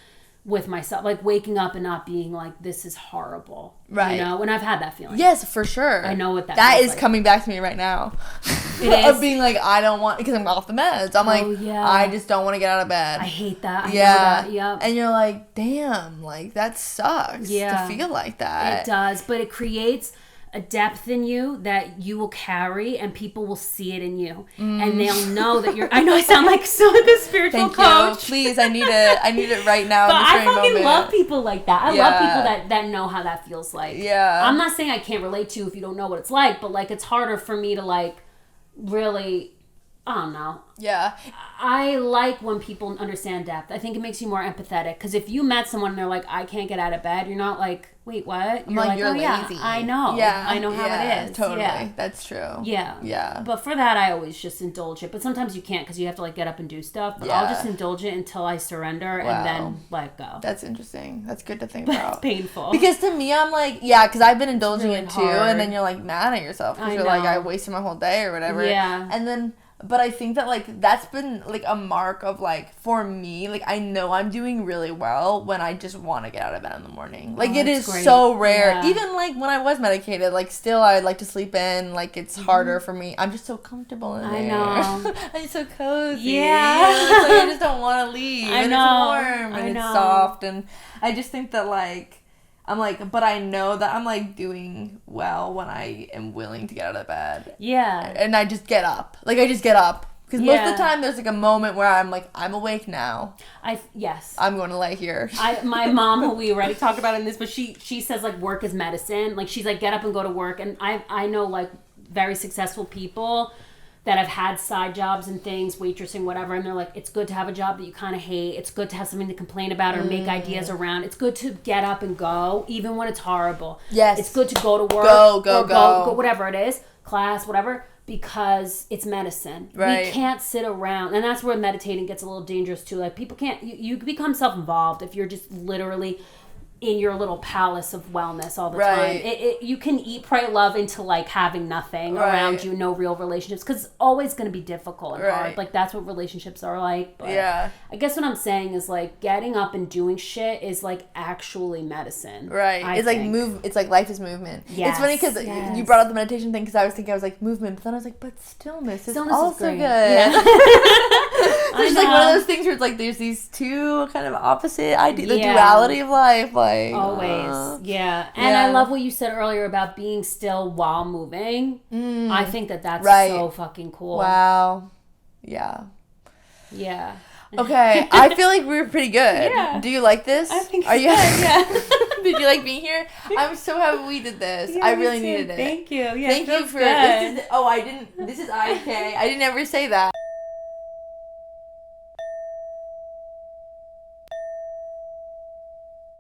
with myself, like, waking up and not being like, this is horrible. Right. You know? And I've had that feeling. Yes, for sure. I know what that is like. Coming back to me right now. It is? Of being like, I don't want... Because I'm off the meds. I'm I just don't want to get out of bed. I hate that. I know that. Yep. And you're like, damn, like, that sucks to feel like that. It does. But it creates a depth in you that you will carry, and people will see it in you, and they'll know that you're... I know I sound like a spiritual coach. You. Please, I need it right now. But I fucking love people like that. I love people that know how that feels like. Yeah. I'm not saying I can't relate to you if you don't know what it's like, but, like, it's harder for me to, like, really... I don't know. Yeah. I like when people understand depth. I think it makes you more empathetic. Because if you met someone and they're like, I can't get out of bed, you're not like, wait, what? You're like, you're lazy. Yeah, I know. Yeah. I know how it is. Totally. Yeah. That's true. Yeah. Yeah. But for that, I always just indulge it. But sometimes you can't because you have to, like, get up and do stuff. But I'll just indulge it until I surrender and then let go. That's interesting. That's good to think about. It's painful. Because to me, I'm like, because I've been indulging it too. And then you're, like, mad at yourself because you're like, I wasted my whole day or whatever. Yeah. And then... But I think that, like, that's been, like, a mark of, like, for me, like, I know I'm doing really well when I just want to get out of bed in the morning. Like, it is so rare. Yeah. Even, like, when I was medicated, like, still I would like to sleep in. Like, it's harder for me. I'm just so comfortable in there. I know. I'm so cozy. Yeah. It's like I just don't want to leave. I know. It's warm and it's soft. And I just think that, like... I'm like, but I know that I'm, like, doing well when I am willing to get out of bed. Yeah. And I just get up. Like, I just get up. Because most of the time, there's, like, a moment where I'm like, I'm awake now. Yes. I'm going to lay here. My mom, who we already talked about in this, but she says, like, work is medicine. Like, she's like, get up and go to work. And I know, like, very successful people that have had side jobs and things, waitressing, whatever, and they're like, it's good to have a job that you kind of hate. It's good to have something to complain about or make ideas around. It's good to get up and go, even when it's horrible. Yes. It's good to go to work. Go, whatever it is, class, whatever, because it's medicine. Right. We can't sit around, and that's where meditating gets a little dangerous too. Like, people can't, you become self-involved if you're just literally in your little palace of wellness all the time. You can eat, pray, love into like having nothing around you, no real relationships, because it's always going to be difficult and hard. Like, that's what relationships are like. But I guess what I'm saying is like getting up and doing shit is like actually medicine. It's like it's like life is movement. It's funny because you brought up the meditation thing, because I was like movement, but then I was like, but stillness is also good. There's like one of those things where it's like there's these two kind of opposite ideas, the duality of life, like always. And I love what you said earlier about being still while moving. I think that's so fucking cool. Wow. Okay, I feel like we were pretty good. Do you like this? I think Are you? Did you like being here? I'm so happy we did this. I really needed it. Thank you. Thank you for this. I didn't. This is IDK. I didn't ever say that.